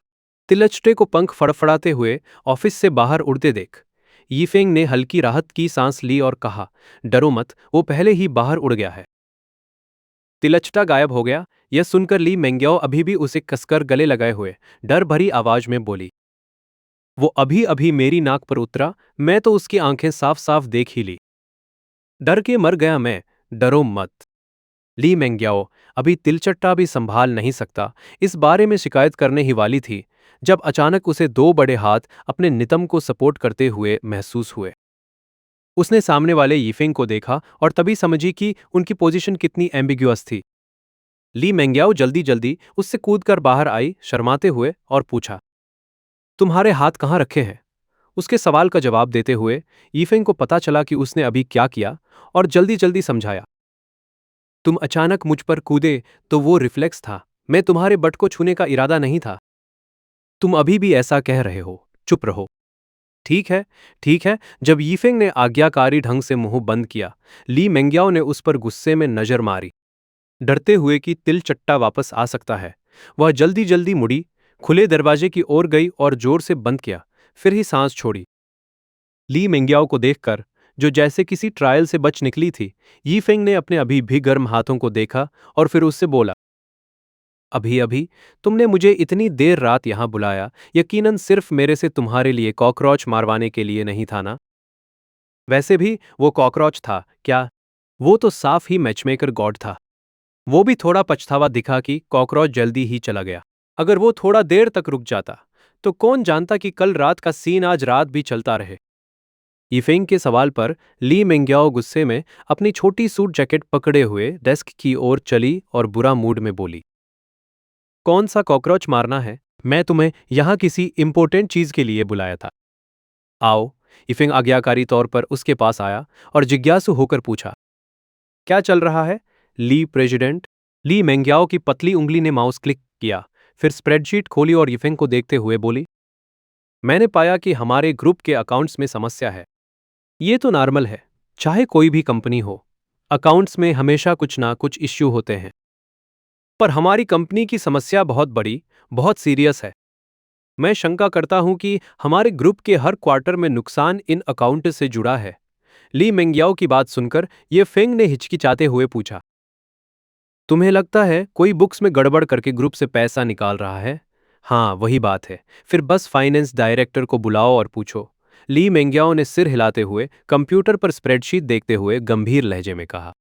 तिलचटे को पंख फड़फड़ाते हुए ऑफिस से बाहर उड़ते देख यीफेंग ने हल्की राहत की सांस ली और कहा, डरो मत, वो पहले ही बाहर उड़ गया है। तिलचटा गायब हो गया। यह सुनकर ली मेंग्याओ अभी भी उसे कसकर गले लगाए हुए डर भरी आवाज में बोली, वो अभी अभी मेरी नाक पर उतरा, मैं तो उसकी आंखें साफ साफ देख ही ली। डर के मर गया मैं, डरो मत। ली मेंग्याओ अभी तिलचट्टा भी संभाल नहीं सकता इस बारे में शिकायत करने ही वाली थी जब अचानक उसे दो बड़े हाथ अपने नितंब को सपोर्ट करते हुए महसूस हुए। उसने सामने वाले यीफेंग को देखा और तभी समझी कि उनकी पोजीशन कितनी एम्बिग्युअस थी। ली मेंग्याओ जल्दी जल्दी उससे कूदकर बाहर आई शर्माते हुए और पूछा, तुम्हारे हाथ कहाँ रखे हैं? उसके सवाल का जवाब देते हुए यीफेंग को पता चला कि उसने अभी क्या किया और जल्दी जल्दी समझाया, तुम अचानक मुझ पर कूदे तो वो रिफ्लेक्स था, मैं तुम्हारे बट को छूने का इरादा नहीं था। तुम अभी भी ऐसा कह रहे हो, चुप रहो। ठीक है, ठीक है। जब यीफेंग ने आज्ञाकारी ढंग से मुंह बंद किया, ली मेंग्याओ ने उस पर गुस्से में नजर मारी। डरते हुए कि तिलचट्टा वापस आ सकता है, वह जल्दी जल्दी मुड़ी, खुले दरवाजे की ओर गई और जोर से बंद किया, फिर ही सांस छोड़ी। ली मेंग्याओ को देखकर, जो जैसे किसी ट्रायल से बच निकली थी, यीफेंग ने अपने अभी भी गर्म हाथों को देखा और फिर उससे बोला, अभी अभी तुमने मुझे इतनी देर रात यहां बुलाया, यकीनन सिर्फ मेरे से तुम्हारे लिए कॉकरोच मारवाने के लिए नहीं था ना? वैसे भी वो कॉकरोच था क्या? वो तो साफ ही मैचमेकर गॉड था। वो भी थोड़ा पछतावा दिखा कि कॉकरोच जल्दी ही चला गया। अगर वो थोड़ा देर तक रुक जाता तो कौन जानता कि कल रात का सीन आज रात भी चलता रहे। यीफेंग के सवाल पर ली मेंग्याओ गुस्से में अपनी छोटी सूट जैकेट पकड़े हुए डेस्क की ओर चली और बुरा मूड में बोली, कौन सा कॉकरोच मारना है? मैं तुम्हें यहां किसी इंपॉर्टेंट चीज के लिए बुलाया था। आओ। यीफेंग आज्ञाकारी तौर पर उसके पास आया और जिज्ञासु होकर पूछा, क्या चल रहा है ली प्रेसिडेंट? ली मेंग्याओ की पतली उंगली ने माउस क्लिक किया, फिर स्प्रेडशीट खोली और यीफेंग को देखते हुए बोली, मैंने पाया कि हमारे ग्रुप के अकाउंट्स में समस्या है। ये तो नॉर्मल है, चाहे कोई भी कंपनी हो, अकाउंट्स में हमेशा कुछ ना कुछ इश्यू होते हैं। पर हमारी कंपनी की समस्या बहुत बड़ी, बहुत सीरियस है। मैं शंका करता हूं कि हमारे ग्रुप के हर क्वार्टर में नुकसान इन अकाउंट से जुड़ा है। ली मेंग्याओ की बात सुनकर ये फेंग ने हिचकिचाते हुए पूछा, तुम्हें लगता है कोई बुक्स में गड़बड़ करके ग्रुप से पैसा निकाल रहा है? हाँ, वही बात है। फिर बस फाइनेंस डायरेक्टर को बुलाओ और पूछो। ली मेंग्याओ ने सिर हिलाते हुए कंप्यूटर पर स्प्रेडशीट देखते हुए गंभीर लहजे में कहा,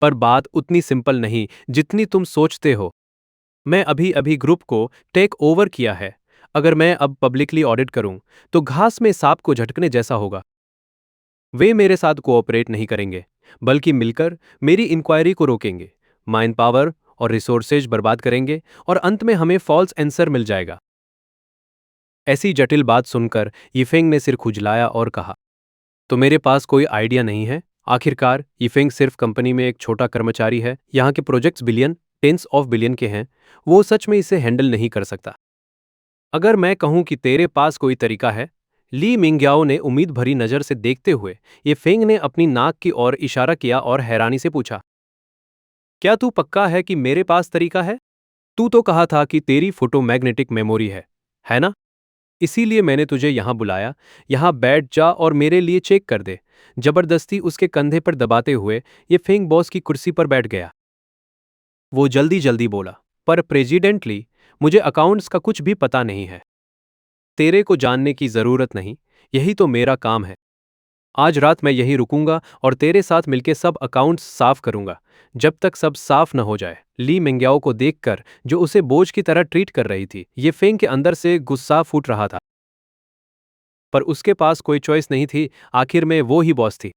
पर बात उतनी सिंपल नहीं जितनी तुम सोचते हो। मैं अभी अभी ग्रुप को टेक ओवर किया है। अगर मैं अब पब्लिकली ऑडिट करूं तो घास में सांप को झटकने जैसा होगा। वे मेरे साथ कोऑपरेट नहीं करेंगे, बल्कि मिलकर मेरी इंक्वायरी को रोकेंगे, माइन पावर और रिसोर्सेज बर्बाद करेंगे और अंत में हमें फॉल्स आंसर मिल जाएगा। ऐसी जटिल बात सुनकर यीफेंग ने सिर खुजलाया और कहा, तो मेरे पास कोई आइडिया नहीं है। आखिरकार यीफेंग सिर्फ कंपनी में एक छोटा कर्मचारी है। यहाँ के projects billion, tens of billion के हैं। वो सच में इसे हैंडल नहीं कर सकता। अगर मैं कहूं कि तेरे पास कोई तरीका है? ली मिंग्याओ ने उम्मीद भरी नजर से देखते हुए ये फेंग ने अपनी नाक की ओर इशारा किया और हैरानी से पूछा, क्या तू पक्का है कि मेरे पास तरीका है? तू तो कहा था कि तेरी फोटोमैग्नेटिक मेमोरी है ना? इसीलिए मैंने तुझे यहां बुलाया। यहां बैठ जा और मेरे लिए चेक कर दे। जबरदस्ती उसके कंधे पर दबाते हुए ये फेंग बॉस की कुर्सी पर बैठ गया। वो जल्दी जल्दी बोला, पर प्रेसिडेंटली, मुझे अकाउंट्स का कुछ भी पता नहीं है। तेरे को जानने की जरूरत नहीं, यही तो मेरा काम है। आज रात मैं यहीं रुकूंगा और तेरे साथ मिलकर सब अकाउंट्स साफ करूंगा, जब तक सब साफ न हो जाए। ली मेंग्याओ को देखकर, जो उसे बोझ की तरह ट्रीट कर रही थी, ये फेंग के अंदर से गुस्सा फूट रहा था। पर उसके पास कोई चॉइस नहीं थी। आखिर में वो ही बॉस थी।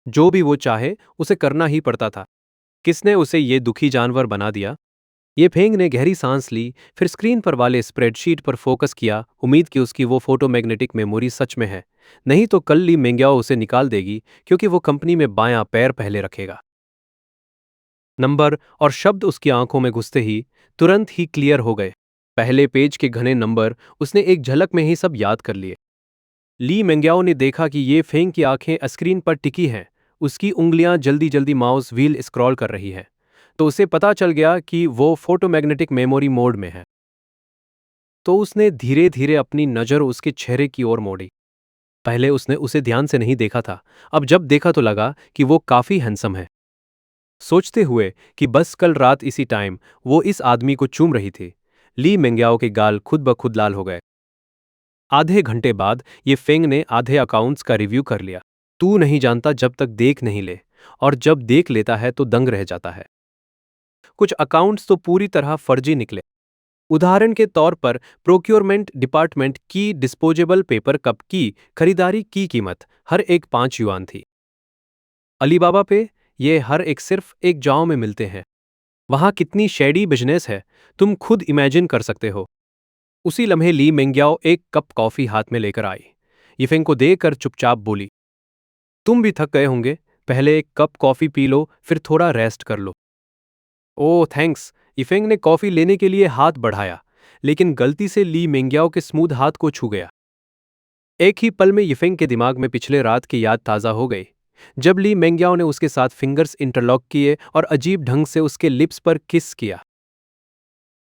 जो भी वो चाहे उसे करना ही पड़ता था। किसने उसे ये दुखी जानवर बना दिया? ये फेंग ने गहरी सांस ली, फिर स्क्रीन पर वाले स्प्रेडशीट पर फोकस किया, उम्मीद कि उसकी वो फोटोमैग्नेटिक मेमोरी सच में है। नहीं तो कल ली मेंग्याओ उसे निकाल देगी, क्योंकि वो कंपनी में बायां पैर पहले रखेगा। नंबर और शब्द उसकी आंखों में घुसते ही तुरंत ही क्लियर हो गए। पहले पेज के घने नंबर उसने एक झलक में ही सब याद कर लिए। ली मेंग्याओ ने देखा कि ये फेंग की आंखें स्क्रीन पर टिकी हैं, उसकी उंगलियां जल्दी जल्दी माउस व्हील स्क्रॉल कर रही हैं, तो उसे पता चल गया कि वो फोटोमैग्नेटिक मेमोरी मोड में है। तो उसने धीरे धीरे अपनी नज़र उसके चेहरे की ओर मोड़ी। पहले उसने उसे ध्यान से नहीं देखा था, अब जब देखा तो लगा कि वो काफी हैंडसम है। सोचते हुए कि बस कल रात इसी टाइम वो इस आदमी को चूम रही थी, ली मेंग्याओ के गाल खुद ब खुद लाल हो गए। आधे घंटे बाद ये फेंग ने आधे अकाउंट्स का रिव्यू कर लिया। तू नहीं जानता जब तक देख नहीं ले, और जब देख लेता है तो दंग रह जाता है। कुछ अकाउंट्स तो पूरी तरह फर्जी निकले। उदाहरण के तौर पर प्रोक्योरमेंट डिपार्टमेंट की डिस्पोजेबल पेपर कप की खरीदारी की कीमत हर एक 5 युआन थी। अलीबाबा पे ये हर एक सिर्फ एक जाओ में मिलते हैं। वहां कितनी शेडी बिजनेस है, तुम खुद इमेजिन कर सकते हो। उसी लम्हे ली मेंग्याओ एक कप कॉफी हाथ में लेकर आई। यिफेंग को देखकर चुपचाप बोली, तुम भी थक गए होंगे, पहले एक कप कॉफी पी लो, फिर थोड़ा रेस्ट कर लो। ओह थैंक्स। यिफेंग ने कॉफी लेने के लिए हाथ बढ़ाया, लेकिन गलती से ली मेंग्याओ के स्मूथ हाथ को छू गया। एक ही पल में यिफेंग के दिमाग में पिछले रात की याद ताज़ा हो गई, जब ली मेंग्याओ ने उसके साथ फिंगर्स इंटरलॉक किए और अजीब ढंग से उसके लिप्स पर किस किया।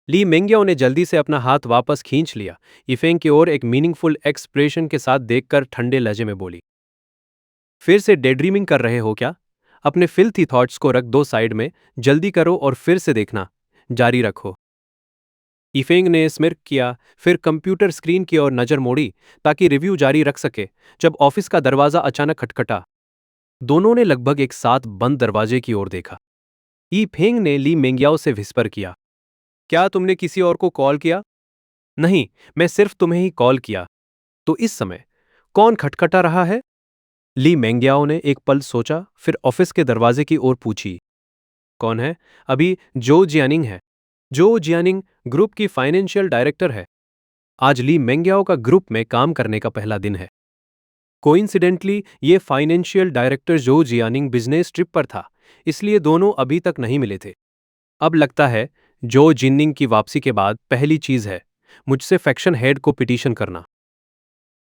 ली मेंग्याओ ने जल्दी से अपना हाथ वापस खींच लिया। यिफेंग की ओर एक मीनिंगफुल एक्सप्रेशन के साथ देखकर ठंडे लहजे में बोली, फिर से डे ड्रीमिंग कर रहे हो क्या? अपने फिल्थी थॉट्स को रख दो साइड में, जल्दी करो और फिर से देखना जारी रखो। यिफेंग ने स्मिर्क किया, फिर कंप्यूटर स्क्रीन की ओर नजर मोड़ी ताकि रिव्यू जारी रख सके, जब ऑफिस का दरवाजा अचानक खटखटा। दोनों ने लगभग एक साथ बंद दरवाजे की ओर देखा। यिफेंग ने ली मेंग्याओ से विस्पर किया, क्या तुमने किसी और को कॉल किया? नहीं, मैं सिर्फ तुम्हें ही कॉल किया। तो इस समय कौन खटखटा रहा है? ली मेंग्याओ ने एक पल सोचा, फिर ऑफिस के दरवाजे की ओर पूछी, कौन है? अभी जो जियानिंग है। जो जियानिंग ग्रुप की फाइनेंशियल डायरेक्टर है। आज ली मेंग्याओ का ग्रुप में काम करने का पहला दिन है। कोइंसिडेंटली ये फाइनेंशियल डायरेक्टर जो जियानिंग बिजनेस ट्रिप पर था, इसलिए दोनों अभी तक नहीं मिले थे। अब लगता है जो जिन्निंग की वापसी के बाद पहली चीज है मुझसे फैक्शन हेड को पिटीशन करना।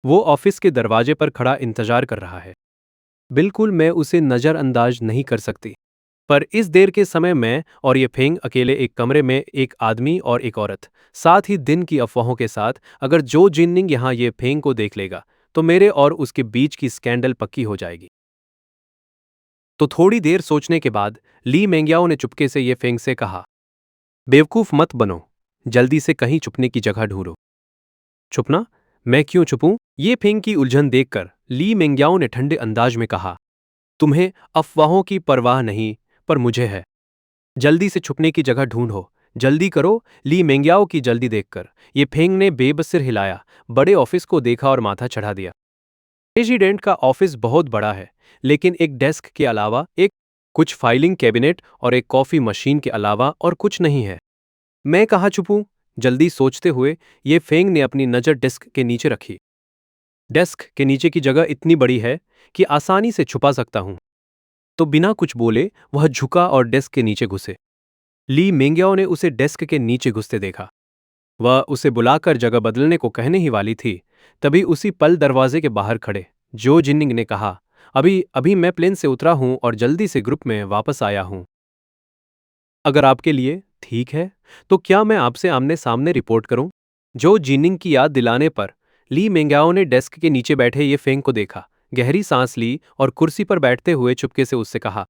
वो ऑफिस के दरवाजे पर खड़ा इंतजार कर रहा है। बिल्कुल मैं उसे नजरअंदाज नहीं कर सकती। पर इस देर के समय मैं और ये फेंग अकेले एक कमरे में, एक आदमी और एक औरत, साथ ही दिन की अफवाहों के साथ, अगर जो जिन्निंग यहाँ ये फेंग को देख लेगा तो मेरे और उसके बीच की स्कैंडल पक्की हो जाएगी। तो थोड़ी देर सोचने के बाद ली मेंग्याओ ने चुपके से ये फेंग से कहा, बेवकूफ मत बनो, जल्दी से कहीं छुपने की जगह ढूंढो। छुपना? मैं क्यों छुपूं? ये फेंग की उलझन देखकर ली मेंग्याओ ने ठंडे अंदाज में कहा, तुम्हें अफवाहों की परवाह नहीं, पर मुझे है। जल्दी से छुपने की जगह ढूंढो, जल्दी करो। ली मेंग्याओ की जल्दी देखकर ये फेंग ने बेबस सिर हिलाया, बड़े ऑफिस को देखा और माथा चढ़ा दिया। प्रेसिडेंट का ऑफिस बहुत बड़ा है, लेकिन एक डेस्क के अलावा, एक कुछ फाइलिंग कैबिनेट और एक कॉफी मशीन के अलावा और कुछ नहीं है। मैं कहाँ छुपूं? जल्दी सोचते हुए ये फेंग ने अपनी नज़र डेस्क के नीचे रखी। डेस्क के नीचे की जगह इतनी बड़ी है कि आसानी से छुपा सकता हूं। तो बिना कुछ बोले वह झुका और डेस्क के नीचे घुसे। ली मेंग्याओ ने उसे डेस्क के नीचे घुसते देखा। वह उसे बुलाकर जगह बदलने को कहने ही वाली थी, तभी उसी पल दरवाजे के बाहर खड़े जो जिन्निंग ने कहा, अभी अभी मैं प्लेन से उतरा हूं और जल्दी से ग्रुप में वापस आया हूं। अगर आपके लिए ठीक है, तो क्या मैं आपसे आमने सामने रिपोर्ट करूं? जो जिन्निंग की याद दिलाने पर ली मेंग्याओ ने डेस्क के नीचे बैठे ये फेंग को देखा, गहरी सांस ली और कुर्सी पर बैठते हुए चुपके से उससे कहा,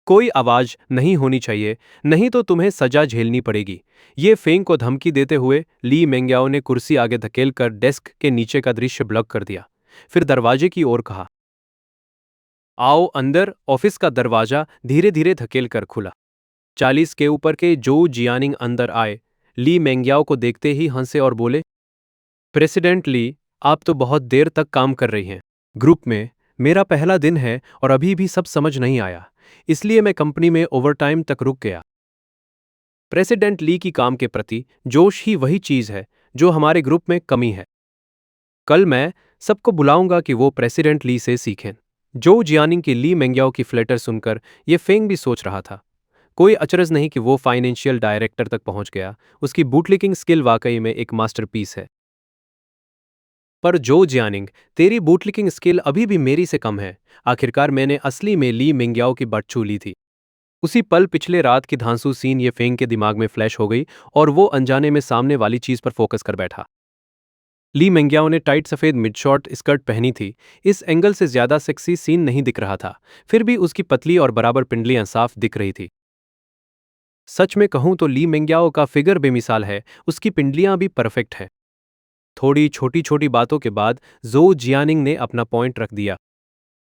कोई आवाज नहीं होनी चाहिए, नहीं तो तुम्हें सजा झेलनी पड़ेगी। ये फेंग को धमकी देते हुए ली मेंग्याओ ने कुर्सी आगे धकेलकर डेस्क के नीचे का दृश्य ब्लॉक कर दिया, फिर दरवाजे की ओर कहा, आओ अंदर। ऑफिस का दरवाजा धीरे धीरे धकेलकर खुला। 40 के ऊपर के जो जियानिंग अंदर आए, ली मेंग्याओ को देखते ही हंसे और बोले, प्रेसिडेंट ली, आप तो बहुत देर तक काम कर रही हैं ग्रुप में। मेरा पहला दिन है और अभी भी सब समझ नहीं आया, इसलिए मैं कंपनी में ओवरटाइम तक रुक गया। प्रेसिडेंट ली की काम के प्रति जोश ही वही चीज है जो हमारे ग्रुप में कमी है। कल मैं सबको बुलाऊंगा कि वो प्रेसिडेंट ली से सीखें। जो जियानिंग की ली मेंग्याओ की फ्लेटर सुनकर ये फेंग भी सोच रहा था, कोई अचरज नहीं कि वो फाइनेंशियल डायरेक्टर तक पहुंच गया। उसकी बूटलिकिंग स्किल वाकई में एक मास्टरपीस है। पर जो जियानिंग, तेरी बूटलिकिंग स्किल अभी भी मेरी से कम है। आखिरकार मैंने असली में ली मिंग्याओ की बट छू ली थी। उसी पल पिछले रात की धांसू सीन ये फेंग के दिमाग में फ्लैश हो गई और वो अनजाने में सामने वाली चीज पर फोकस कर बैठा। ली मेंग्याओ ने टाइट सफेद मिड शॉर्ट स्कर्ट पहनी थी। इस एंगल से ज्यादा सेक्सी सीन नहीं दिख रहा था, फिर भी उसकी पतली और बराबर पिंडलियां साफ दिख रही थी। सच में कहूं तो ली मेंग्याओ का फिगर बेमिसाल है, उसकी पिंडलियां भी परफेक्ट हैं। थोड़ी छोटी छोटी बातों के बाद जो जियानिंग ने अपना पॉइंट रख दिया।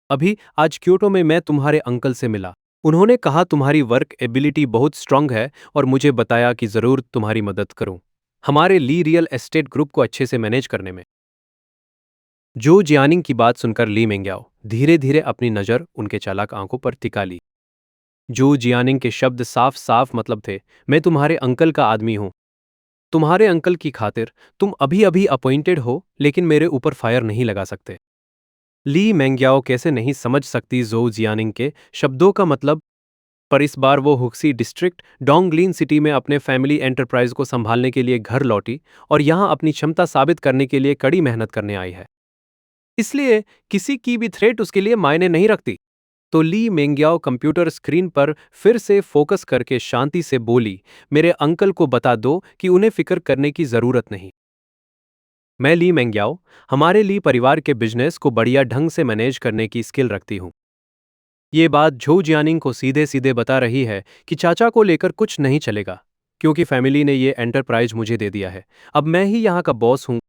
अभी आज क्योटो में मैं तुम्हारे अंकल से मिला। उन्होंने कहा तुम्हारी वर्क एबिलिटी बहुत स्ट्रांग है और मुझे बताया कि जरूर तुम्हारी मदद करूं हमारे ली रियल एस्टेट ग्रुप को अच्छे से मैनेज करने में। जो जियानिंग की बात सुनकर ली मेंग्याओ धीरे धीरे अपनी नजर उनके चालाक आंखों पर टिका ली। जो जियानिंग के शब्द साफ साफ मतलब थे, मैं तुम्हारे अंकल का आदमी हूं। तुम्हारे अंकल की खातिर तुम अभी अभी अपॉइंटेड हो, लेकिन मेरे ऊपर फायर नहीं लगा सकते। ली मेंग्याओ कैसे नहीं समझ सकती जो जियानिंग के शब्दों का मतलब। पर इस बार वो हुक्सी डिस्ट्रिक्ट डोंगलिन सिटी में अपने फैमिली एंटरप्राइज को संभालने के लिए घर लौटी और यहां अपनी क्षमता साबित करने के लिए कड़ी मेहनत करने आई है। इसलिए किसी की भी थ्रेट उसके लिए मायने नहीं रखती। तो ली मेंग्याओ कंप्यूटर स्क्रीन पर फिर से फोकस करके शांति से बोली, मेरे अंकल को बता दो कि उन्हें फिक्र करने की जरूरत नहीं। मैं ली मेंग्याओ हमारे ली परिवार के बिजनेस को बढ़िया ढंग से मैनेज करने की स्किल रखती हूं। ये बात झो जियानिंग को सीधे सीधे बता रही है कि चाचा को लेकर कुछ नहीं चलेगा, क्योंकि फैमिली ने ये एंटरप्राइज मुझे दे दिया है। अब मैं ही यहाँ का बॉस हूँ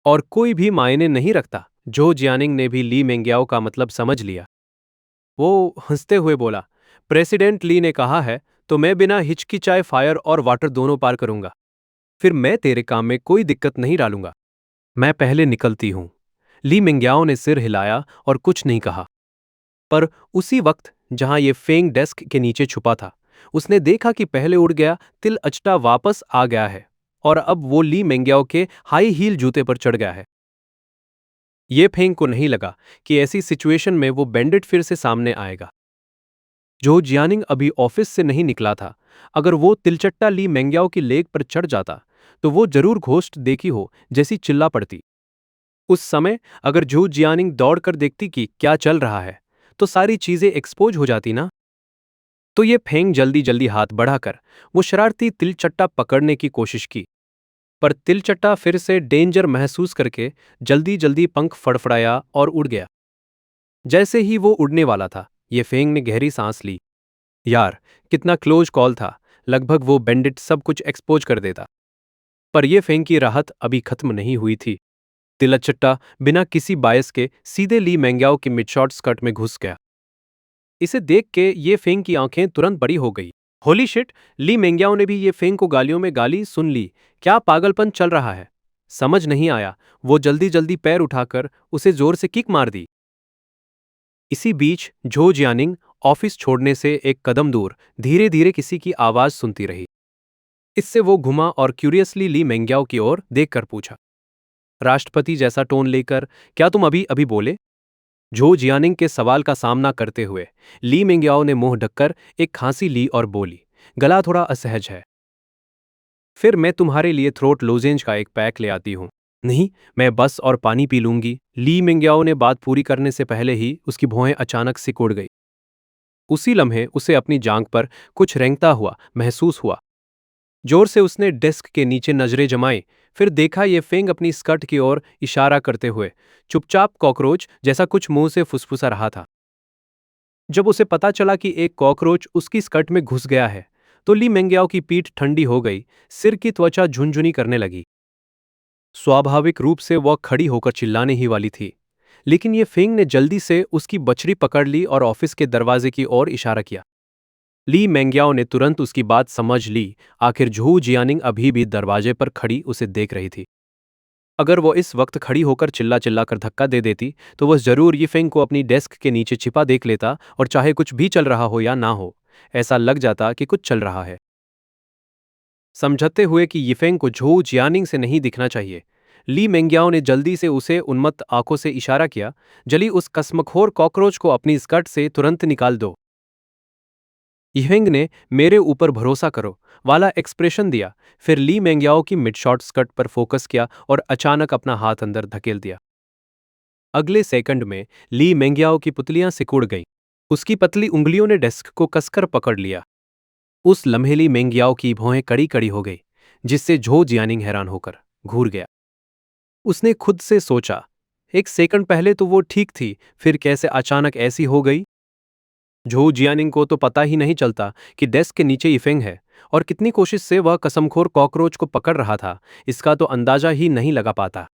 और कोई भी मायने नहीं रखता। झो जियानिंग ने भी ली मेंग्याओ का मतलब समझ लिया। वो हंसते हुए बोला, प्रेसिडेंट ली ने कहा है तो मैं बिना हिचकिचाए फायर और वाटर दोनों पार करूंगा। फिर मैं तेरे काम में कोई दिक्कत नहीं डालूंगा। मैं पहले निकलती हूं। ली मिंग्याओ ने सिर हिलाया और कुछ नहीं कहा। पर उसी वक्त जहां ये फेंग डेस्क के नीचे छुपा था, उसने देखा कि पहले उड़ गया तिल अचटा वापस आ गया है और अब वो ली मेंग्याओ के हाई हील जूते पर चढ़ गया है। ये फेंग को नहीं लगा कि ऐसी सिचुएशन में वो बैंडिट फिर से सामने आएगा। जो जियानिंग अभी ऑफिस से नहीं निकला था, अगर वो तिलचट्टा ली मेंग्याओ की लेग पर चढ़ जाता तो वो जरूर घोस्ट देखी हो जैसी चिल्ला पड़ती। उस समय अगर जू जियानिंग दौड़कर देखती कि क्या चल रहा है, तो सारी चीजें एक्सपोज हो जाती ना। तो ये फेंग जल्दी जल्दी हाथ बढ़ाकर वो शरारती तिलचट्टा पकड़ने की कोशिश की। पर तिलचट्टा फिर से डेंजर महसूस करके जल्दी जल्दी पंख फड़फड़ाया और उड़ गया। जैसे ही वो उड़ने वाला था, ये फेंग ने गहरी सांस ली। यार, कितना क्लोज कॉल था। लगभग वो बेंडिट सब कुछ एक्सपोज कर देता। पर यह फेंग की राहत अभी खत्म नहीं हुई थी। तिलचट्टा बिना किसी बायस के सीधे ली मेंग्याओ की मिडशॉट स्कर्ट में घुस गया। इसे देख के ये फेंग की आंखें तुरंत बड़ी हो गई। Holy shit! ली मेंग्याओ ने भी ये फेंग को गालियों में गाली सुन ली। क्या पागलपन चल रहा है? समझ नहीं आया। वो जल्दी जल्दी पैर उठाकर उसे जोर से किक मार दी। इसी बीच झो जियानिंग ऑफिस छोड़ने से एक कदम दूर धीरे धीरे किसी की आवाज सुनती रही। इससे वो घुमा और क्यूरियसली ली मेंग्याओ की ओर देखकर पूछा, राष्ट्रपति जैसा टोन लेकर, क्या तुम अभी अभी बोले? झो जियानिंग के सवाल का सामना करते हुए ली मेंग्याओ ने मुंह ढककर एक खांसी ली और बोली, गला थोड़ा असहज है। फिर मैं तुम्हारे लिए थ्रोट लोजेंज का एक पैक ले आती हूं। नहीं, मैं बस और पानी पी लूंगी। ली मेंग्याओ ने बात पूरी करने से पहले ही उसकी भौहें अचानक सिकुड़ उड़ गई। उसी लम्हे उसे अपनी जांघ पर कुछ रेंगता हुआ महसूस हुआ। जोर से उसने डेस्क के नीचे नजरें जमाई, फिर देखा ये फेंग अपनी स्कर्ट की ओर इशारा करते हुए चुपचाप कॉकरोच जैसा कुछ मुंह से फुसफुसा रहा था। जब उसे पता चला कि एक कॉकरोच उसकी स्कर्ट में घुस गया है, तो ली मेंग्याओ की पीठ ठंडी हो गई, सिर की त्वचा झुनझुनी करने लगी। स्वाभाविक रूप से वह खड़ी होकर चिल्लाने ही वाली थी, लेकिन ये फेंग ने जल्दी से उसकी बछड़ी पकड़ ली और ऑफिस के दरवाजे की ओर इशारा किया। ली मेंग्याओ ने तुरंत उसकी बात समझ ली। आखिर झू जियानिंग अभी भी दरवाजे पर खड़ी उसे देख रही थी। अगर वो इस वक्त खड़ी होकर चिल्ला चिल्ला कर धक्का दे देती, तो वह जरूर यिफेंग को अपनी डेस्क के नीचे छिपा देख लेता और चाहे कुछ भी चल रहा हो या ना हो, ऐसा लग जाता कि कुछ चल रहा है। समझते हुए कि यिफेंग को झू जियानिंग से नहीं दिखना चाहिए, ली मेंग्याओ ने जल्दी से उसे उन्मत्त आंखों से इशारा किया, जली उस कसमखोर कॉकरोच को अपनी स्कर्ट से तुरंत निकाल दो। यिहेंग ने मेरे ऊपर भरोसा करो वाला एक्सप्रेशन दिया, फिर ली मेंग्याओ की मिड शॉट स्कर्ट पर फोकस किया और अचानक अपना हाथ अंदर धकेल दिया। अगले सेकंड में ली मेंग्याओ की पुतलियां सिकुड़ गईं। उसकी पतली उंगलियों ने डेस्क को कसकर पकड़ लिया। उस लम्हे ली मेंग्याओ की भौहें कड़ी कड़ी हो गई, जिससे झो जियानिंग हैरान होकर घूर गया। उसने खुद से सोचा, एक सेकंड पहले तो वो ठीक थी, फिर कैसे अचानक ऐसी हो गई। झो जियानिंग को तो पता ही नहीं चलता कि डेस्क के नीचे इफेंग है, और कितनी कोशिश से वह कसमखोर कॉकरोच को पकड़ रहा था, इसका तो अंदाजा ही नहीं लगा पाता।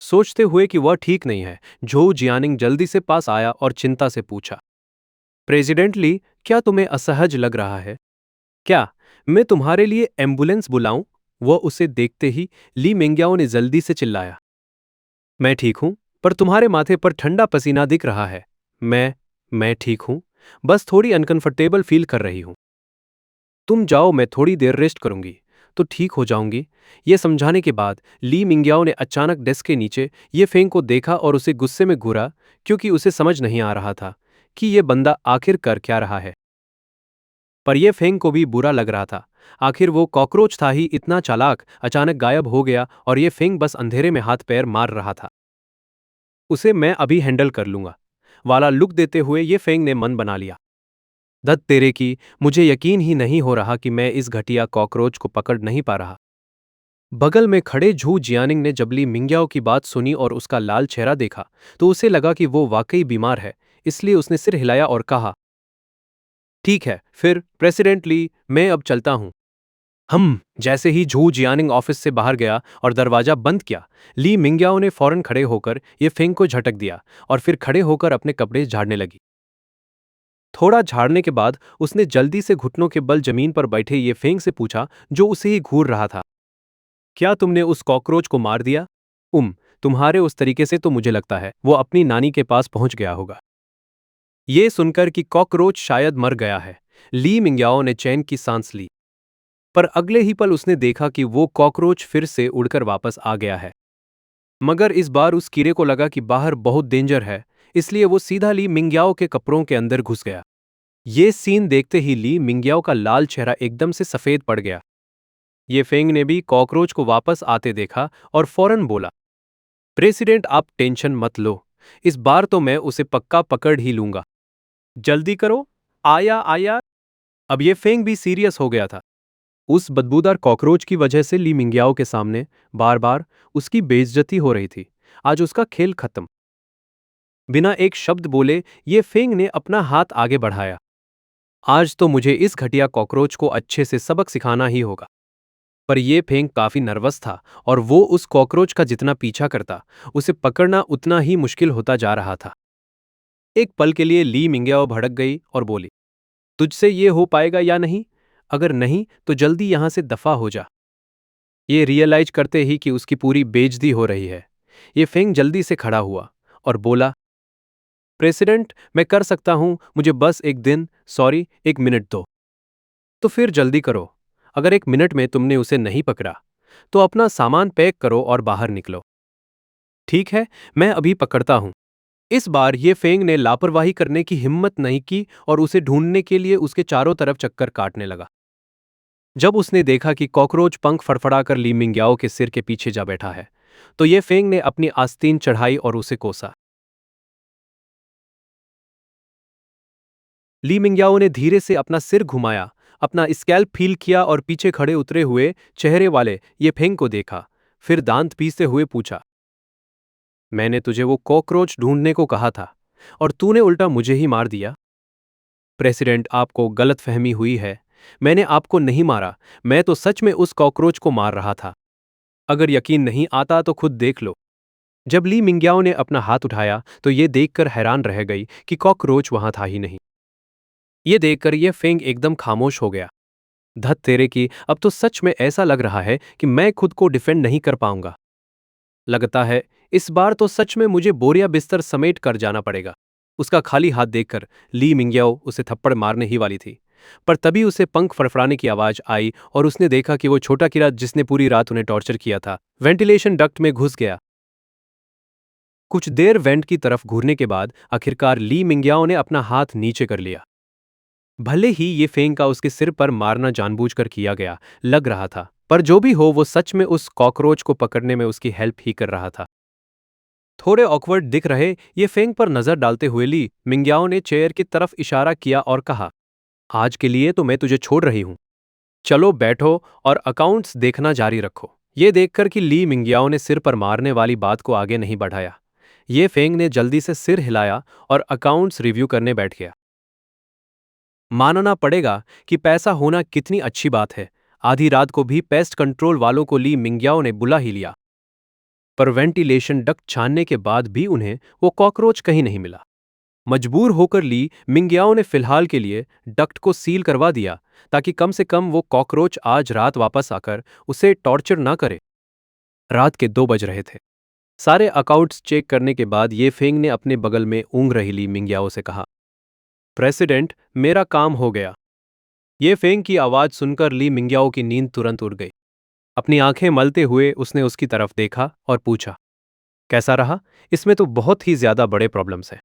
सोचते हुए कि वह ठीक नहीं है, झो जियानिंग जल्दी से पास आया और चिंता से पूछा, प्रेसिडेंट ली, क्या तुम्हें असहज लग रहा है? क्या मैं तुम्हारे लिए एम्बुलेंस बुलाऊं? वह उसे देखते ही ली मेंग्याओ ने जल्दी से चिल्लाया, मैं ठीक हूं, पर तुम्हारे माथे पर ठंडा पसीना दिख रहा है। मैं ठीक हूं, बस थोड़ी अनकंफर्टेबल फील कर रही हूं। तुम जाओ, मैं थोड़ी देर रेस्ट करूंगी तो ठीक हो जाऊंगी। यह समझाने के बाद ली मिंग्याओ ने अचानक डेस्क के नीचे ये फेंग को देखा और उसे गुस्से में घूरा, क्योंकि उसे समझ नहीं आ रहा था कि यह बंदा आखिर कर क्या रहा है। पर यह फेंग को भी बुरा लग रहा था। आखिर वो कॉकरोच था ही इतना चालाक, अचानक गायब हो गया और यह फेंग बस अंधेरे में हाथ पैर मार रहा था। उसे मैं अभी हैंडल कर लूंगा वाला लुक देते हुए ये फेंग ने मन बना लिया। धत तेरे की, मुझे यकीन ही नहीं हो रहा कि मैं इस घटिया कॉकरोच को पकड़ नहीं पा रहा। बगल में खड़े झू जियानिंग ने जबली मिंग्याओ की बात सुनी और उसका लाल चेहरा देखा तो उसे लगा कि वो वाकई बीमार है, इसलिए उसने सिर हिलाया और कहा, ठीक है फिर प्रेसिडेंट ली, मैं अब चलता हूं। हम जैसे ही झू जियानिंग ऑफिस से बाहर गया और दरवाजा बंद किया, ली मिंग्याओ ने फौरन खड़े होकर ये फेंग को झटक दिया और फिर खड़े होकर अपने कपड़े झाड़ने लगी। थोड़ा झाड़ने के बाद उसने जल्दी से घुटनों के बल जमीन पर बैठे ये फेंग से पूछा, जो उसे ही घूर रहा था, क्या तुमने उस कॉकरोच को मार दिया? तुम्हारे उस तरीके से तो मुझे लगता है वो अपनी नानी के पास पहुंच गया होगा। ये सुनकर कि कॉकरोच शायद मर गया है, ली मिंग्याओ ने चैन की सांस ली। पर अगले ही पल उसने देखा कि वो कॉकरोच फिर से उड़कर वापस आ गया है। मगर इस बार उस कीड़े को लगा कि बाहर बहुत डेंजर है, इसलिए वो सीधा ली मिंग्याओ के कपड़ों के अंदर घुस गया। ये सीन देखते ही ली मिंग्याओ का लाल चेहरा एकदम से सफेद पड़ गया। ये फेंग ने भी कॉकरोच को वापस आते देखा और फौरन बोला, प्रेसिडेंट आप टेंशन मत लो, इस बार तो मैं उसे पक्का पकड़ ही लूंगा। जल्दी करो, आया आया। अब ये फेंग भी सीरियस हो गया था। उस बदबूदार कॉकरोच की वजह से ली मिंग्याओ के सामने बार बार उसकी बेइज्जती हो रही थी। आज उसका खेल खत्म। बिना एक शब्द बोले ये फेंग ने अपना हाथ आगे बढ़ाया। आज तो मुझे इस घटिया कॉकरोच को अच्छे से सबक सिखाना ही होगा। पर यह फेंग काफी नर्वस था और वो उस कॉकरोच का जितना पीछा करता, उसे पकड़ना उतना ही मुश्किल होता जा रहा था। एक पल के लिए ली मिंग्याओ भड़क गई और बोली, तुझसे ये हो पाएगा या नहीं? अगर नहीं तो जल्दी यहां से दफा हो जा। ये रियलाइज करते ही कि उसकी पूरी बेइज्जती हो रही है, ये फेंग जल्दी से खड़ा हुआ और बोला, प्रेसिडेंट मैं कर सकता हूं, मुझे बस एक दिन, सॉरी, एक मिनट दो। तो फिर जल्दी करो। अगर एक मिनट में तुमने उसे नहीं पकड़ा तो अपना सामान पैक करो और बाहर निकलो। ठीक है, मैं अभी पकड़ता हूं। इस बार ये फेंग ने लापरवाही करने की हिम्मत नहीं की और उसे ढूंढने के लिए उसके चारों तरफ चक्कर काटने लगा। जब उसने देखा कि कॉकरोच पंख फड़फड़ाकर ली मिंग्याओ के सिर के पीछे जा बैठा है, तो ये फेंग ने अपनी आस्तीन चढ़ाई और उसे कोसा। ली मिंग्याओ ने धीरे से अपना सिर घुमाया, अपना स्कैल्प फील किया और पीछे खड़े उतरे हुए चेहरे वाले ये फेंग को देखा, फिर दांत पीसते हुए पूछा, मैंने तुझे वो कॉकरोच ढूंढने को कहा था और तूने उल्टा मुझे ही मार दिया। प्रेसिडेंट आपको गलतफहमी हुई है, मैंने आपको नहीं मारा, मैं तो सच में उस कॉकरोच को मार रहा था। अगर यकीन नहीं आता तो खुद देख लो। जब ली मिंग्याओ ने अपना हाथ उठाया तो ये देखकर हैरान रह गई कि कॉकरोच वहां था ही नहीं। ये देखकर यह फेंग एकदम खामोश हो गया। धत तेरे की, अब तो सच में ऐसा लग रहा है कि मैं खुद को डिफेंड नहीं कर पाऊंगा। लगता है इस बार तो सच में मुझे बोरिया बिस्तर समेट कर जाना पड़ेगा। उसका खाली हाथ देखकर ली मिंग्याओ उसे थप्पड़ मारने ही वाली थी, पर तभी उसे पंख फड़फड़ाने की आवाज आई और उसने देखा कि वो छोटा कीड़ा जिसने पूरी रात उन्हें टॉर्चर किया था, वेंटिलेशन डक्ट में घुस गया। कुछ देर वेंट की तरफ घूरने के बाद आखिरकार ली मिंग्याओ ने अपना हाथ नीचे कर लिया। भले ही ये फेंग का उसके सिर पर मारना जानबूझकर किया गया लग रहा था, पर जो भी हो वो सच में उस कॉकरोच को पकड़ने में उसकी हेल्प ही कर रहा था। थोड़े ऑकवर्ड दिख रहे ये फेंग पर नजर डालते हुए ली मिंग्याओ ने चेयर की तरफ इशारा किया और कहा, आज के लिए तो मैं तुझे छोड़ रही हूं। चलो बैठो और अकाउंट्स देखना जारी रखो। ये देखकर कि ली मिंग्याओ ने सिर पर मारने वाली बात को आगे नहीं बढ़ाया, ये फेंग ने जल्दी से सिर हिलाया और अकाउंट्स रिव्यू करने बैठ गया। मानना पड़ेगा कि पैसा होना कितनी अच्छी बात है। आधी रात को भी पेस्ट कंट्रोल वालों को ली मिंग्याओ ने बुला ही लिया, पर वेंटिलेशन डक्ट छानने के बाद भी उन्हें वो कॉकरोच कहीं नहीं मिला। मजबूर होकर ली मिंग्याओ ने फिलहाल के लिए डक्ट को सील करवा दिया, ताकि कम से कम वो कॉकरोच आज रात वापस आकर उसे टॉर्चर ना करे। रात के 2 बज रहे थे। सारे अकाउंट्स चेक करने के बाद ये फेंग ने अपने बगल में ऊँग रही ली मिंग्याओ से कहा, प्रेसिडेंट, मेरा काम हो गया। ये फेंग की आवाज सुनकर ली मिंग्याओ की नींद तुरंत उड़ गई। अपनी आंखें मलते हुए उसने उसकी तरफ देखा और पूछा, कैसा रहा? इसमें तो बहुत ही ज्यादा बड़े प्रॉब्लम्स हैं।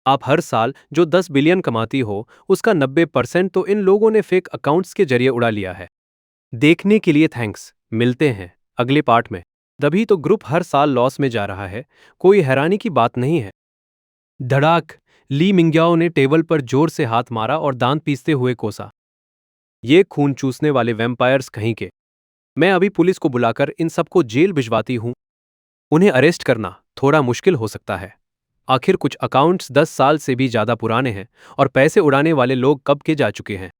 आप हर साल जो 10 बिलियन कमाती हो उसका 90% तो इन लोगों ने फेक अकाउंट्स के जरिए उड़ा लिया है। देखने के लिए थैंक्स। मिलते हैं अगले पार्ट में। तभी तो ग्रुप हर साल लॉस में जा रहा है, कोई हैरानी की बात नहीं है। धड़ाक! ली मिंग्याओ ने टेबल पर जोर से हाथ मारा और दांत पीसते हुए कोसा, ये खून चूसने वाले वैम्पायर्स कहीं के। मैं अभी पुलिस को बुलाकर इन सबको जेल भिजवाती हूं। उन्हें अरेस्ट करना थोड़ा मुश्किल हो सकता है। आखिर कुछ अकाउंट्स 10 साल से भी ज्यादा पुराने हैं और पैसे उड़ाने वाले लोग कब के जा चुके हैं।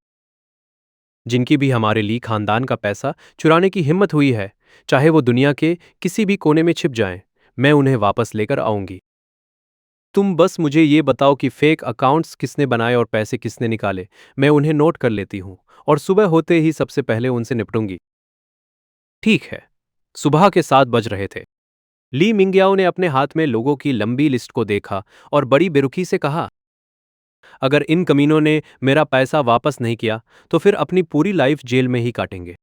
जिनकी भी हमारे ली खानदान का पैसा चुराने की हिम्मत हुई है, चाहे वो दुनिया के किसी भी कोने में छिप जाएं, मैं उन्हें वापस लेकर आऊंगी। तुम बस मुझे ये बताओ कि फेक अकाउंट्स किसने बनाए और पैसे किसने निकाले। मैं उन्हें नोट कर लेती हूँ और सुबह होते ही सबसे पहले उनसे निपटूंगी। ठीक है। सुबह के 7 बज रहे थे। ली मिंग्याओ ने अपने हाथ में लोगों की लंबी लिस्ट को देखा और बड़ी बेरुखी से कहा, अगर इन कमीनों ने मेरा पैसा वापस नहीं किया तो फिर अपनी पूरी लाइफ जेल में ही काटेंगे।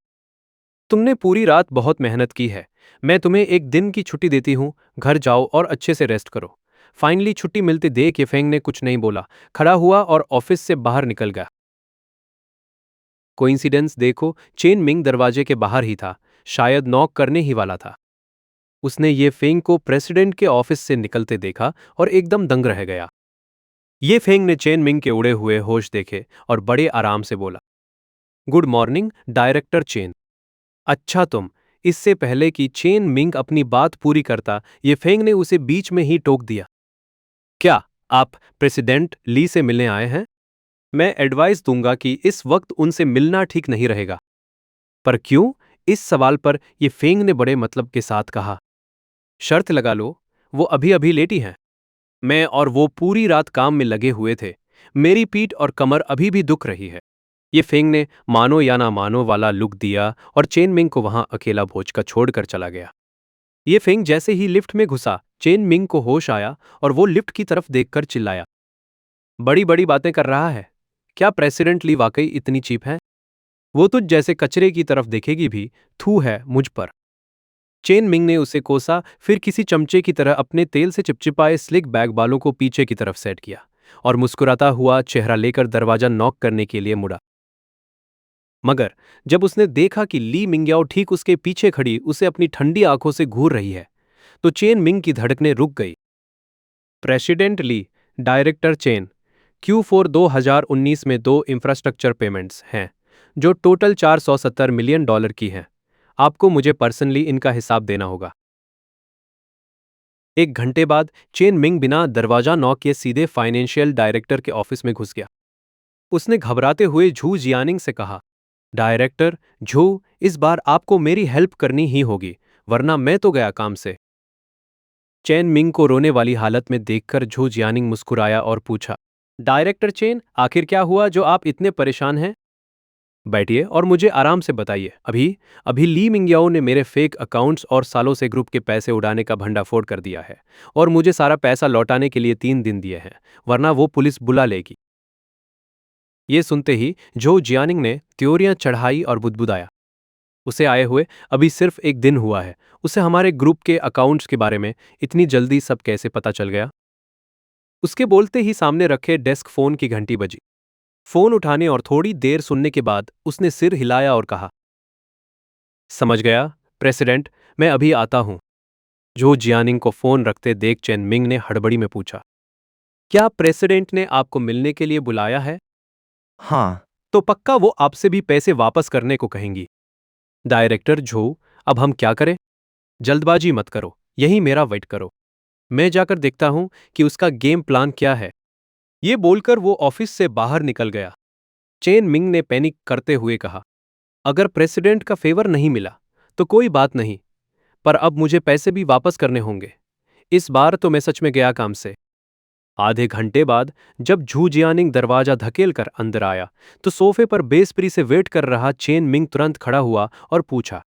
तुमने पूरी रात बहुत मेहनत की है, मैं तुम्हें एक दिन की छुट्टी देती हूं। घर जाओ और अच्छे से रेस्ट करो। फाइनली छुट्टी मिलते देख ये फेंग ने कुछ नहीं बोला, खड़ा हुआ और ऑफिस से बाहर निकल गया। कोइंसिडेंस देखो, चेन मिंग दरवाजे के बाहर ही था, शायद नॉक करने ही वाला था। उसने ये फेंग को प्रेसिडेंट के ऑफिस से निकलते देखा और एकदम दंग रह गया। ये फेंग ने चेन मिंग के उड़े हुए होश देखे और बड़े आराम से बोला, गुड मॉर्निंग डायरेक्टर चेन। अच्छा तुम। इससे पहले कि चेन मिंग अपनी बात पूरी करता, ये फेंग ने उसे बीच में ही टोक दिया, क्या आप प्रेसिडेंट ली से मिलने आए हैं? मैं एडवाइस दूंगा कि इस वक्त उनसे मिलना ठीक नहीं रहेगा। पर क्यों? इस सवाल पर ये फेंग ने बड़े मतलब के साथ कहा, शर्त लगा लो, वो अभी अभी लेटी हैं। मैं और वो पूरी रात काम में लगे हुए थे। मेरी पीठ और कमर अभी भी दुख रही है। ये फेंग ने मानो या ना मानो वाला लुक दिया और चेन मिंग को वहां अकेला भोजकर छोड़कर चला गया। ये फेंग जैसे ही लिफ्ट में घुसा, चेन मिंग को होश आया और वो लिफ्ट की तरफ देखकर चिल्लाया, बड़ी बड़ी बातें कर रहा है। क्या प्रेसिडेंट ली वाकई इतनी चीप है? वो तुझ जैसे कचरे की तरफ देखेगी भी, थू है मुझ पर। चेन मिंग ने उसे कोसा, फिर किसी चमचे की तरह अपने तेल से चिपचिपाए स्लिक बैग बालों को पीछे की तरफ सेट किया और मुस्कुराता हुआ चेहरा लेकर दरवाजा नॉक करने के लिए मुड़ा। मगर जब उसने देखा कि ली मिंग्याओ ठीक उसके पीछे खड़ी उसे अपनी ठंडी आंखों से घूर रही है, तो चेन मिंग की धड़कनें रुक गई। प्रेसिडेंट ली, डायरेक्टर चेन, Q4 2019 में 2 इंफ्रास्ट्रक्चर पेमेंट्स हैं, जो टोटल $470 मिलियन की हैं। आपको मुझे पर्सनली इनका हिसाब देना होगा। 1 घंटे बाद चेन मिंग बिना दरवाजा नॉक किए सीधे फाइनेंशियल डायरेक्टर के ऑफिस में घुस गया। उसने घबराते हुए झू जियानिंग से कहा, डायरेक्टर झू, इस बार आपको मेरी हेल्प करनी ही होगी, वरना मैं तो गया काम से। चेन मिंग को रोने वाली हालत में देखकर झू जियानिंग मुस्कुराया और पूछा, डायरेक्टर चेन, आखिर क्या हुआ जो आप इतने परेशान हैं? बैठिए और मुझे आराम से बताइए। अभी अभी ली मिंग्याओ ने मेरे फेक अकाउंट्स और सालों से ग्रुप के पैसे उड़ाने का भंडाफोड़ कर दिया है और मुझे सारा पैसा लौटाने के लिए 3 दिन दिए हैं, वरना वो पुलिस बुला लेगी। ये सुनते ही जो जियानिंग ने त्योरियां चढ़ाई और बुदबुदाया, उसे आए हुए अभी सिर्फ 1 दिन हुआ है, उसे हमारे ग्रुप के अकाउंट्स के बारे में इतनी जल्दी सब कैसे पता चल गया? उसके बोलते ही सामने रखे डेस्क फोन की घंटी बजी। फोन उठाने और थोड़ी देर सुनने के बाद उसने सिर हिलाया और कहा, समझ गया, प्रेसिडेंट, मैं अभी आता हूं। जो जियानिंग को फोन रखते देख चेन मिंग ने हड़बड़ी में पूछा, क्या प्रेसिडेंट ने आपको मिलने के लिए बुलाया है? हाँ। तो पक्का वो आपसे भी पैसे वापस करने को कहेंगी। डायरेक्टर झो, अब हम क्या करें? जल्दबाजी मत करो, यही मेरा वेट करो। मैं जाकर देखता हूं कि उसका गेम प्लान क्या है। ये बोलकर वो ऑफिस से बाहर निकल गया। चेन मिंग ने पैनिक करते हुए कहा, अगर प्रेसिडेंट का फेवर नहीं मिला तो कोई बात नहीं, पर अब मुझे पैसे भी वापस करने होंगे। इस बार तो मैं सच में गया काम से। आधे घंटे बाद जब झू जियानिंग दरवाजा धकेल कर अंदर आया तो सोफे पर बेसब्री से वेट कर रहा चेन मिंग तुरंत खड़ा हुआ और पूछा,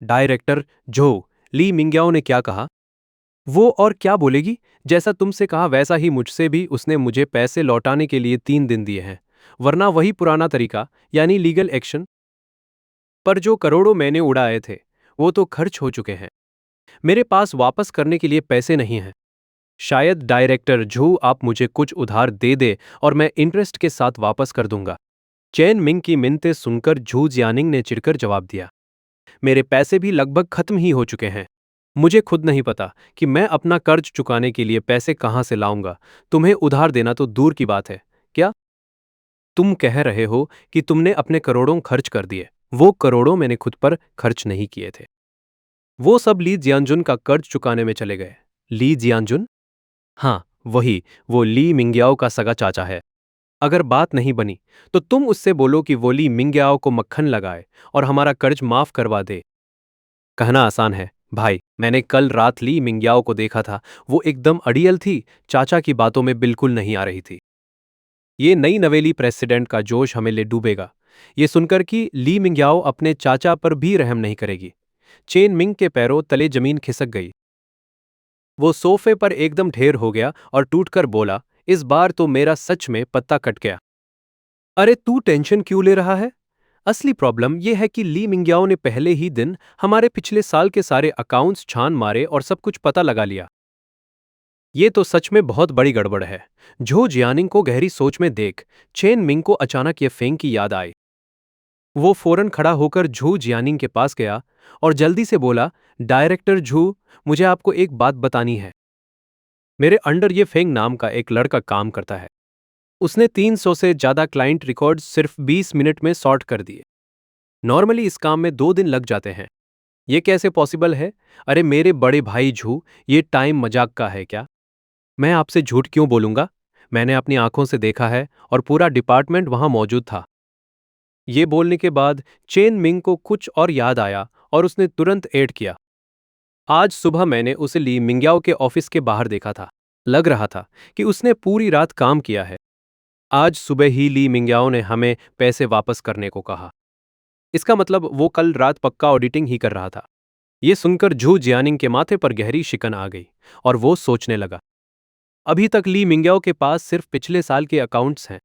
डायरेक्टर झो, ली मिंग्याओ ने क्या कहा? वो और क्या बोलेगी? जैसा तुमसे कहा वैसा ही मुझसे भी उसने मुझे पैसे लौटाने के लिए 3 दिन दिए हैं, वरना वही पुराना तरीका, यानी लीगल एक्शन। पर जो करोड़ों मैंने उड़ाए थे वो तो खर्च हो चुके हैं। मेरे पास वापस करने के लिए पैसे नहीं हैं। शायद डायरेक्टर झू आप मुझे कुछ उधार दे दे और मैं इंटरेस्ट के साथ वापस कर दूंगा। चैन मिंग की मिन्नतें सुनकर झू जियानिंग ने चिढ़कर जवाब दिया, मेरे पैसे भी लगभग खत्म ही हो चुके हैं। मुझे खुद नहीं पता कि मैं अपना कर्ज चुकाने के लिए पैसे कहां से लाऊंगा। तुम्हें उधार देना तो दूर की बात है। क्या तुम कह रहे हो कि तुमने अपने करोड़ों खर्च कर दिए? वो करोड़ों मैंने खुद पर खर्च नहीं किए थे। वो सब ली जियानजुन का कर्ज चुकाने में चले गए। ली जियानजुन? हाँ, वही, वो ली मिंग्याओ का सगा चाचा है। अगर बात नहीं बनी तो तुम उससे बोलो कि वो ली मिंग्याओ को मक्खन लगाए और हमारा कर्ज माफ करवा दे। कहना आसान है भाई, मैंने कल रात ली मिंग्याओ को देखा था। वो एकदम अड़ियल थी, चाचा की बातों में बिल्कुल नहीं आ रही थी। ये नई नवेली प्रेसिडेंट का जोश हमें ले डूबेगा। ये सुनकर कि ली मिंग्याओ अपने चाचा पर भी रहम नहीं करेगी। चेन मिंग के पैरों तले जमीन खिसक गई। वो सोफे पर एकदम ढेर हो गया और टूटकर बोला, इस बार तो मेरा सच में पत्ता कट गया। अरे तू टेंशन क्यों ले रहा है? असली प्रॉब्लम यह है कि ली मिंग्याओ ने पहले ही दिन हमारे पिछले साल के सारे अकाउंट्स छान मारे और सब कुछ पता लगा लिया। ये तो सच में बहुत बड़ी गड़बड़ है। झो जियानिंग को गहरी सोच में देख चेन मिंग को अचानक ये फेंग की याद आई। वो फौरन खड़ा होकर झू जियानिंग के पास गया और जल्दी से बोला, डायरेक्टर झू, मुझे आपको एक बात बतानी है। मेरे अंडर ये फेंग नाम का एक लड़का काम करता है। उसने 300 से ज्यादा क्लाइंट रिकॉर्ड्स सिर्फ 20 मिनट में सॉर्ट कर दिए। नॉर्मली इस काम में 2 दिन लग जाते हैं। ये कैसे पॉसिबल है? अरे मेरे बड़े भाई झू, ये टाइम मजाक का है क्या? मैं आपसे झूठ क्यों बोलूंगा? मैंने अपनी आंखों से देखा है और पूरा डिपार्टमेंट वहां मौजूद था। ये बोलने के बाद चेन मिंग को कुछ और याद आया और उसने तुरंत ऐड किया, आज सुबह मैंने उसे ली मिंग्याओ के ऑफिस के बाहर देखा था। लग रहा था कि उसने पूरी रात काम किया है। आज सुबह ही ली मिंग्याओ ने हमें पैसे वापस करने को कहा। इसका मतलब वो कल रात पक्का ऑडिटिंग ही कर रहा था। ये सुनकर झू जियानिंग के माथे पर गहरी शिकन आ गई और वो सोचने लगा, अभी तक ली मिंग्याओ के पास सिर्फ पिछले साल के अकाउंट्स हैं।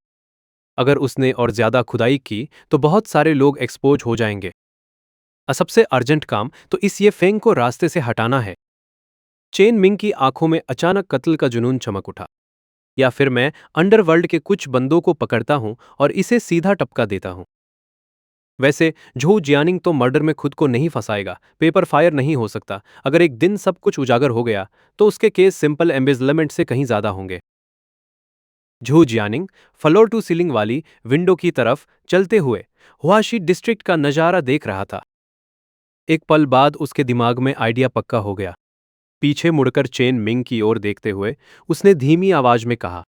अगर उसने और ज्यादा खुदाई की तो बहुत सारे लोग एक्सपोज हो जाएंगे। सबसे अर्जेंट काम तो इस ये फेंग को रास्ते से हटाना है। चेन मिंग की आंखों में अचानक कत्ल का जुनून चमक उठा। या फिर मैं अंडरवर्ल्ड के कुछ बंदों को पकड़ता हूं और इसे सीधा टपका देता हूं। वैसे झू जियानिंग तो मर्डर में खुद को नहीं फंसाएगा, पेपर फायर नहीं हो सकता। अगर एक दिन सब कुछ उजागर हो गया तो उसके केस सिंपल एम्बेजलमेंट से कहीं ज्यादा होंगे। झू जियानिंग फ्लोर टू सीलिंग वाली विंडो की तरफ चलते हुए हुआशी डिस्ट्रिक्ट का नजारा देख रहा था। एक पल बाद उसके दिमाग में आइडिया पक्का हो गया। पीछे मुड़कर चेन मिंग की ओर देखते हुए उसने धीमी आवाज में कहा,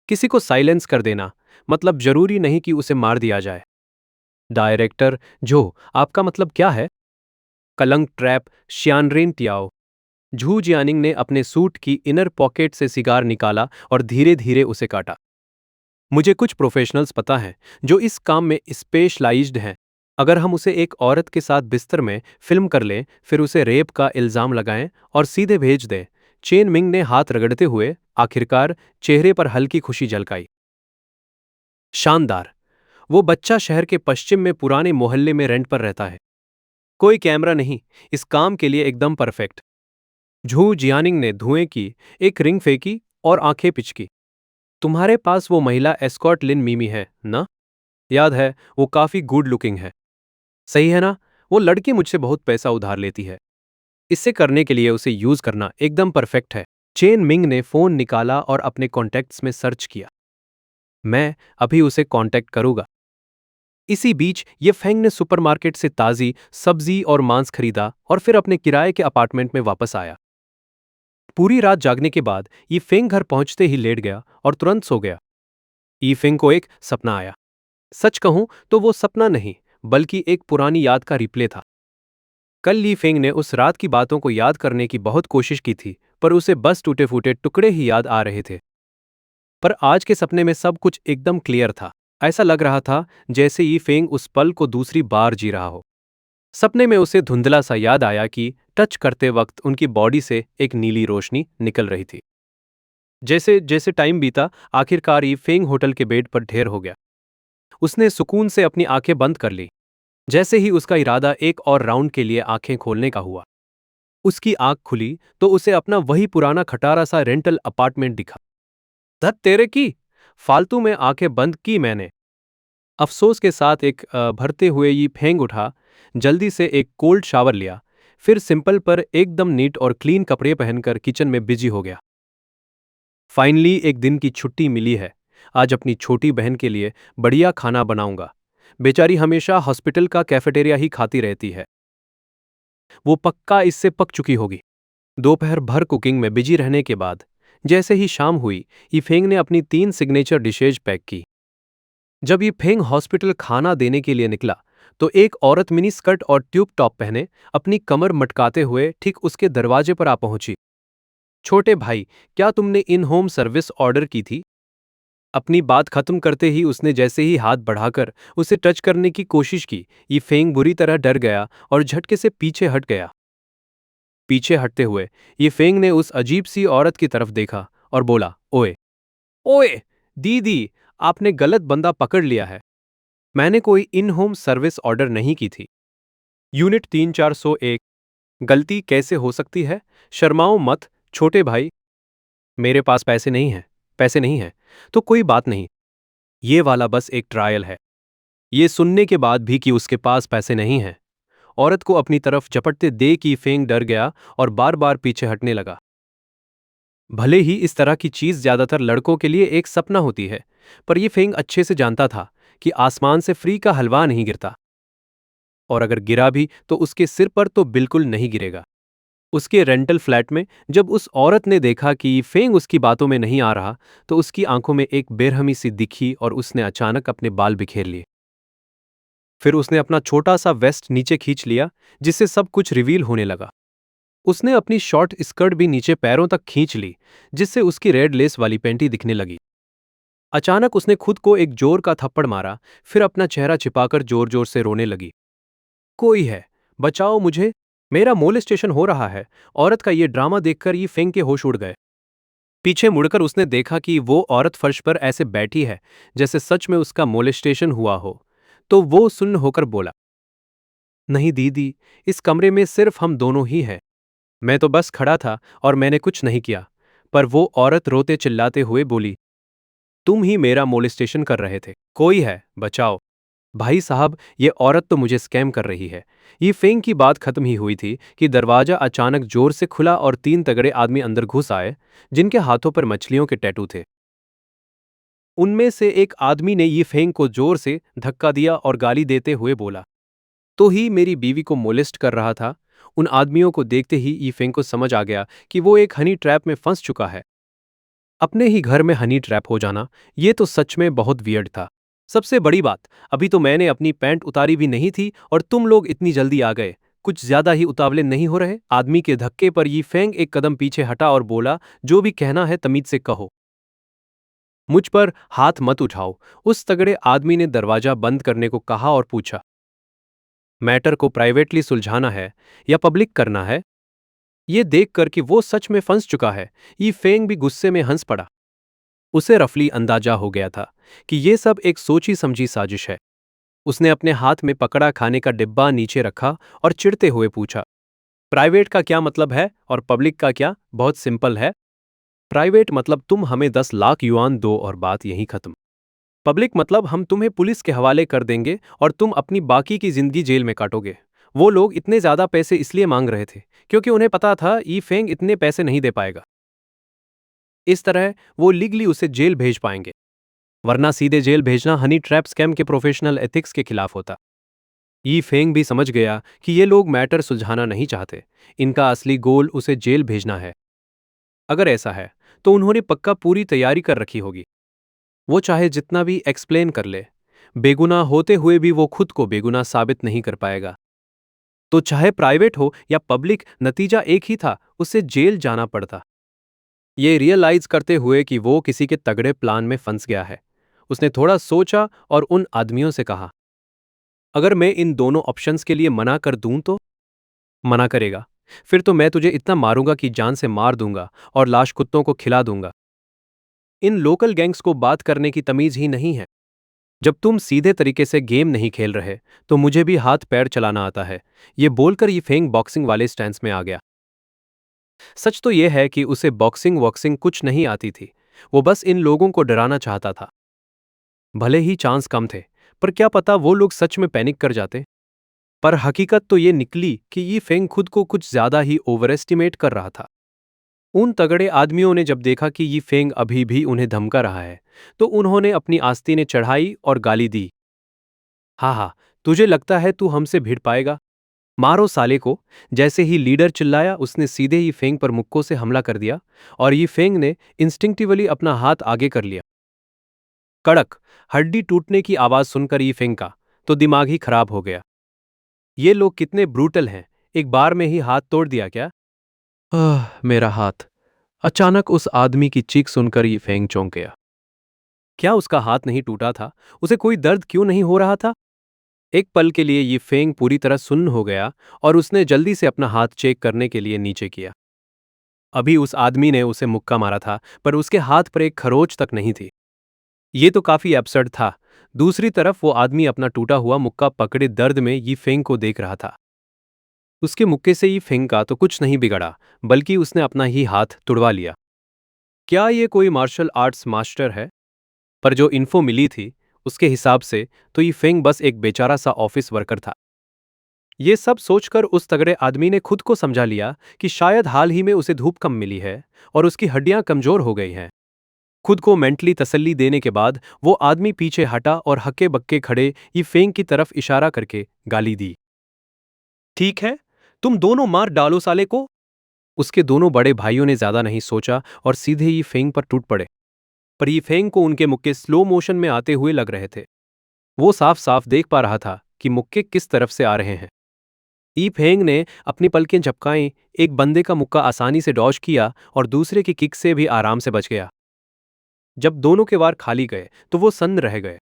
किसी को साइलेंस कर देना, मतलब जरूरी नहीं कि उसे मार दिया जाए। डायरेक्टर जो, आपका मतलब क्या है? कलंक ट्रैप श्यानरेन टियाओ। झू जियानिंग ने अपने सूट की इनर पॉकेट से सिगार निकाला और धीरे धीरे उसे काटा। मुझे कुछ प्रोफेशनल्स पता है जो इस काम में स्पेशलाइज्ड हैं। अगर हम उसे एक औरत के साथ बिस्तर में फिल्म कर लें, फिर उसे रेप का इल्जाम लगाएं और सीधे भेज दें। चेन मिंग ने हाथ रगड़ते हुए आखिरकार चेहरे पर हल्की खुशी झलकाई। शानदार। वो बच्चा शहर के पश्चिम में पुराने मोहल्ले में रेंट पर रहता है। कोई कैमरा नहीं, इस काम के लिए एकदम परफेक्ट। झू जियानिंग ने धुएं की एक रिंग फेंकी और आंखें पिचकी। तुम्हारे पास वो महिला एस्कॉर्ट लिन मीमी है ना? याद है, वो काफी गुड लुकिंग है। सही है ना? वो लड़की मुझसे बहुत पैसा उधार लेती है। इससे करने के लिए उसे यूज करना एकदम परफेक्ट है। चेन मिंग ने फोन निकाला और अपने कॉन्टैक्ट्स में सर्च किया। मैं अभी उसे कांटेक्ट करूंगा। इसी बीच ये फेंग ने सुपरमार्केट से ताजी सब्जी और मांस खरीदा और फिर अपने किराए के अपार्टमेंट में वापस आया। पूरी रात जागने के बाद ये फेंग घर पहुंचते ही लेट गया और तुरंत सो गया। ई फेंग को एक सपना आया। सच कहूं तो वो सपना नहीं, बल्कि एक पुरानी याद का रिप्ले था। कल ली फेंग ने उस रात की बातों को याद करने की बहुत कोशिश की थी, पर उसे बस टूटे फूटे टुकड़े ही याद आ रहे थे। पर आज के सपने में सब कुछ एकदम क्लियर था। ऐसा लग रहा था जैसे ये फेंग उस पल को दूसरी बार जी रहा हो। सपने में उसे धुंधला सा याद आया कि टच करते वक्त उनकी बॉडी से एक नीली रोशनी निकल रही थी। जैसे जैसे टाइम बीता, आखिरकार ये फेंग होटल के बेड पर ढेर हो गया। उसने सुकून से अपनी आंखें बंद कर ली। जैसे ही उसका इरादा एक और राउंड के लिए आंखें खोलने का हुआ, उसकी आंख खुली तो उसे अपना वही पुराना खटारा सा रेंटल अपार्टमेंट दिखा। धत तेरे की! फालतू में आंखें बंद की मैंने। अफसोस के साथ एक भरते हुए ये फेंग उठा, जल्दी से एक कोल्ड शावर लिया, फिर सिंपल पर एकदम नीट और क्लीन कपड़े पहनकर किचन में बिजी हो गया। फाइनली एक दिन की छुट्टी मिली है। आज अपनी छोटी बहन के लिए बढ़िया खाना बनाऊंगा। बेचारी हमेशा हॉस्पिटल का कैफेटेरिया ही खाती रहती है। वो पक्का इससे पक चुकी होगी। दोपहर भर कुकिंग में बिजी रहने के बाद जैसे ही शाम हुई, यीफेंग ने अपनी 3 सिग्नेचर डिशेज पैक की। जब यीफेंग हॉस्पिटल खाना देने के लिए निकला, तो एक औरत मिनी स्कर्ट और ट्यूब टॉप पहने अपनी कमर मटकाते हुए ठीक उसके दरवाजे पर आ पहुंची। छोटे भाई, क्या तुमने इन होम सर्विस ऑर्डर की थी? अपनी बात खत्म करते ही उसने जैसे ही हाथ बढ़ाकर उसे टच करने की कोशिश की, यीफेंग बुरी तरह डर गया और झटके से पीछे हट गया। पीछे हटते हुए यीफेंग ने उस अजीब सी औरत की तरफ देखा और बोला, ओए ओए, दीदी, आपने गलत बंदा पकड़ लिया है। मैंने कोई इन होम सर्विस ऑर्डर नहीं की थी। यूनिट 3401। गलती कैसे हो सकती है? शर्माओ मत छोटे भाई। मेरे पास पैसे नहीं हैं, तो कोई बात नहीं। ये वाला बस एक ट्रायल है। ये सुनने के बाद भी कि उसके पास पैसे नहीं हैं, औरत को अपनी तरफ झपटते देख ही फेंग डर गया और बार बार पीछे हटने लगा। भले ही इस तरह की चीज ज्यादातर लड़कों के लिए एक सपना होती है, पर यह फेंग अच्छे से जानता था कि आसमान से फ्री का हलवा नहीं गिरता, और अगर गिरा भी तो उसके सिर पर तो बिल्कुल नहीं गिरेगा। उसके रेंटल फ्लैट में जब उस औरत ने देखा कि फेंग उसकी बातों में नहीं आ रहा, तो उसकी आंखों में एक बेरहमी सी दिखी और उसने अचानक अपने बाल बिखेर लिए। फिर उसने अपना छोटा सा वेस्ट नीचे खींच लिया, जिससे सब कुछ रिवील होने लगा। उसने अपनी शॉर्ट स्कर्ट भी नीचे पैरों तक खींच ली, जिससे उसकी रेड लेस वाली पैंटी दिखने लगी। अचानक उसने खुद को एक जोर का थप्पड़ मारा, फिर अपना चेहरा छिपाकर जोर जोर से रोने लगी। कोई है, बचाओ मुझे, मेरा मोलेस्टेशन हो रहा है। औरत का ये ड्रामा देखकर ये फेंग के होश उड़ गए। पीछे मुड़कर उसने देखा कि वो औरत फर्श पर ऐसे बैठी है जैसे सच में उसका मोलेस्टेशन हुआ हो। तो वो सुन्न होकर बोला, नहीं दीदी, इस कमरे में सिर्फ हम दोनों ही हैं। मैं तो बस खड़ा था और मैंने कुछ नहीं किया। पर वो औरत रोते चिल्लाते हुए बोली, तुम ही मेरा मोलेस्टेशन कर रहे थे, कोई है, बचाओ। भाई साहब, ये औरत तो मुझे स्कैम कर रही है। ये फेंग की बात खत्म ही हुई थी कि दरवाजा अचानक जोर से खुला और 3 तगड़े आदमी अंदर घुस आए, जिनके हाथों पर मछलियों के टैटू थे। उनमें से एक आदमी ने ये फेंग को जोर से धक्का दिया और गाली देते हुए बोला, तो ही मेरी बीवी को मोलेस्ट कर रहा था। उन आदमियों को देखते ही ये फेंग को समझ आ गया कि वो एक हनी ट्रैप में फंस चुका है। अपने ही घर में हनी ट्रैप हो जाना, ये तो सच में बहुत वियर्ड था। सबसे बड़ी बात, अभी तो मैंने अपनी पैंट उतारी भी नहीं थी और तुम लोग इतनी जल्दी आ गए। कुछ ज्यादा ही उतावले नहीं हो रहे? आदमी के धक्के पर यी फेंग एक कदम पीछे हटा और बोला, जो भी कहना है तमीज से कहो। मुझ पर हाथ मत उठाओ। उस तगड़े आदमी ने दरवाजा बंद करने को कहा और पूछा, मैटर को प्राइवेटली सुलझाना है या पब्लिक करना है? ये देखकर कि वो सच में फंस चुका है, यी फेंग भी गुस्से में हंस पड़ा। उसे रफली अंदाजा हो गया था कि ये सब एक सोची समझी साजिश है। उसने अपने हाथ में पकड़ा खाने का डिब्बा नीचे रखा और चिढ़ते हुए पूछा, प्राइवेट का क्या मतलब है और पब्लिक का क्या? बहुत सिंपल है। प्राइवेट मतलब तुम हमें 10 लाख युआन दो और बात यहीं खत्म। पब्लिक मतलब हम तुम्हें पुलिस के हवाले कर देंगे और तुम अपनी बाकी की जिंदगी जेल में काटोगे। वो लोग इतने ज्यादा पैसे इसलिए मांग रहे थे क्योंकि उन्हें पता था ई फेंग इतने पैसे नहीं दे पाएगा। इस तरह वो लीगली उसे जेल भेज पाएंगे, वरना सीधे जेल भेजना हनी ट्रैप स्कैम के प्रोफेशनल एथिक्स के खिलाफ होता। ई फेंग भी समझ गया कि ये लोग मैटर सुलझाना नहीं चाहते, इनका असली गोल उसे जेल भेजना है। अगर ऐसा है तो उन्होंने पक्का पूरी तैयारी कर रखी होगी। वो चाहे जितना भी एक्सप्लेन कर ले, बेगुनाह होते हुए भी वो खुद को बेगुनाह साबित नहीं कर पाएगा। तो चाहे प्राइवेट हो या पब्लिक, नतीजा एक ही था, उसे जेल जाना पड़ता। ये रियलाइज करते हुए कि वो किसी के तगड़े प्लान में फंस गया है, उसने थोड़ा सोचा और उन आदमियों से कहा, अगर मैं इन दोनों ऑप्शंस के लिए मना कर दूं तो? मना करेगा? फिर तो मैं तुझे इतना मारूंगा कि जान से मार दूंगा और लाश कुत्तों को खिला दूंगा। इन लोकल गैंग्स को बात करने की तमीज ही नहीं है। जब तुम सीधे तरीके से गेम नहीं खेल रहे तो मुझे भी हाथ पैर चलाना आता है। ये बोलकर ये फेंग बॉक्सिंग वाले स्टैंस में आ गया। सच तो यह है कि उसे बॉक्सिंग वॉक्सिंग कुछ नहीं आती थी, वो बस इन लोगों को डराना चाहता था। भले ही चांस कम थे, पर क्या पता वो लोग सच में पैनिक कर जाते। पर हकीकत तो ये निकली कि ये फेंग खुद को कुछ ज्यादा ही ओवर एस्टिमेट कर रहा था। उन तगड़े आदमियों ने जब देखा कि ये फेंग अभी भी उन्हें धमका रहा है, तो उन्होंने अपनी आस्तीनें चढ़ाई और गाली दी। हाँ हाँ, तुझे लगता है तू हमसे भिड़ पाएगा? मारो साले को। जैसे ही लीडर चिल्लाया, उसने सीधे ही फेंग पर मुक्कों से हमला कर दिया और ये फेंग ने इंस्टिंक्टिवली अपना हाथ आगे कर लिया। कड़क हड्डी टूटने की आवाज सुनकर ये फेंग का तो दिमाग ही खराब हो गया। ये लोग कितने ब्रूटल हैं, एक बार में ही हाथ तोड़ दिया क्या? मेरा हाथ। अचानक उस आदमी की चीख सुनकर ये फेंग चौंक गया। क्या उसका हाथ नहीं टूटा था? उसे कोई दर्द क्यों नहीं हो रहा था? एक पल के लिए ये फेंग पूरी तरह सुन्न हो गया और उसने जल्दी से अपना हाथ चेक करने के लिए नीचे किया। अभी उस आदमी ने उसे मुक्का मारा था, पर उसके हाथ पर एक खरोच तक नहीं थी। ये तो काफी एब्सर्ड था। दूसरी तरफ वो आदमी अपना टूटा हुआ मुक्का पकड़े दर्द में यी फेंग को देख रहा था। उसके मुक्के से यी फेंग का तो कुछ नहीं बिगड़ा, बल्कि उसने अपना ही हाथ तुड़वा लिया। क्या ये कोई मार्शल आर्ट्स मास्टर है? पर जो इन्फो मिली थी, उसके हिसाब से तो यी फेंग बस एक बेचारा सा ऑफिस वर्कर था। ये सब सोचकर उस तगड़े आदमी ने खुद को समझा लिया कि शायद हाल ही में उसे धूप कम मिली है और उसकी हड्डियां कमजोर हो गई हैं। खुद को मेंटली तसल्ली देने के बाद वो आदमी पीछे हटा और हक्के बक्के खड़े ये फेंग की तरफ इशारा करके गाली दी। ठीक है, तुम दोनों मार डालो साले को। उसके दोनों बड़े भाइयों ने ज्यादा नहीं सोचा और सीधे ये फेंग पर टूट पड़े। पर ये फेंग को उनके मुक्के स्लो मोशन में आते हुए लग रहे थे। वो साफ साफ देख पा रहा था कि मुक्के किस तरफ से आ रहे हैं। ई फेंग ने अपनी पलकें झपकाईं, एक बंदे का मुक्का आसानी से डॉज किया और दूसरे की किक से भी आराम से बच गया। जब दोनों के वार खाली गए तो वो सन्न रह गए।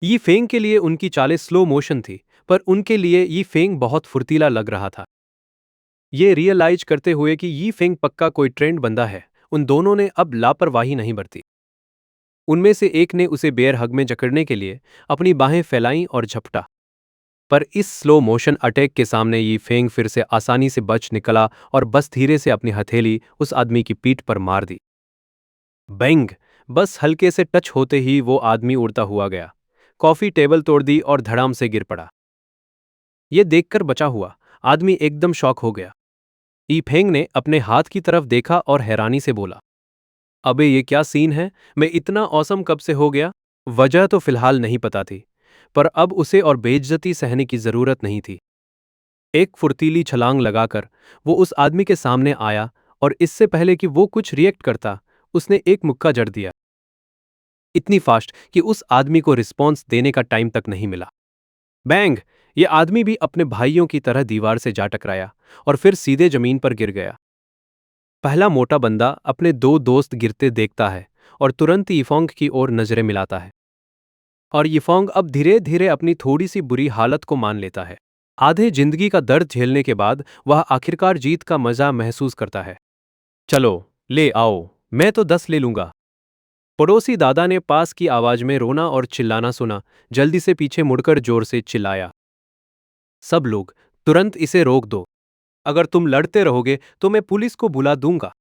यी फेंग के लिए उनकी चालें स्लो मोशन थी, पर उनके लिए यी फेंग बहुत फुर्तीला लग रहा था। ये रियलाइज करते हुए कि यी फेंग पक्का कोई ट्रेंड बंदा है, उन दोनों ने अब लापरवाही नहीं बरती। उनमें से एक ने उसे बेयर हग में जकड़ने के लिए अपनी बाहें फैलाईं और झपटा। पर इस स्लो मोशन अटैक के सामने यी फेंग फिर से आसानी से बच निकला और बस धीरे से अपनी हथेली उस आदमी की पीठ पर मार दी। बैंग! बस हल्के से टच होते ही वो आदमी उड़ता हुआ गया, कॉफी टेबल तोड़ दी और धड़ाम से गिर पड़ा। ये देखकर बचा हुआ आदमी एकदम शॉक हो गया। ई फेंग ने अपने हाथ की तरफ देखा और हैरानी से बोला, अबे ये क्या सीन है, मैं इतना औसम कब से हो गया? वजह तो फिलहाल नहीं पता थी, पर अब उसे और बेइज्जती सहने की जरूरत नहीं थी। एक फुर्तीली छलांग लगाकर वो उस आदमी के सामने आया और इससे पहले कि वो कुछ रिएक्ट करता, उसने एक मुक्का जड़ दिया। इतनी फास्ट कि उस आदमी को रिस्पॉन्स देने का टाइम तक नहीं मिला। बैंग! ये आदमी भी अपने भाइयों की तरह दीवार से जा टकराया और फिर सीधे जमीन पर गिर गया। पहला मोटा बंदा अपने दो दोस्त गिरते देखता है और तुरंत यीफोंग की ओर नजरें मिलाता है। और यीफोंग अब धीरे धीरे अपनी थोड़ी सी बुरी हालत को मान लेता है। आधे जिंदगी का दर्द झेलने के बाद वह आखिरकार जीत का मजा महसूस करता है। चलो, ले आओ, मैं तो 10 ले लूंगा। पड़ोसी दादा ने पास की आवाज में रोना और चिल्लाना सुना, जल्दी से पीछे मुड़कर जोर से चिल्लाया, सब लोग, तुरंत इसे रोक दो। अगर तुम लड़ते रहोगे तो मैं पुलिस को बुला दूंगा।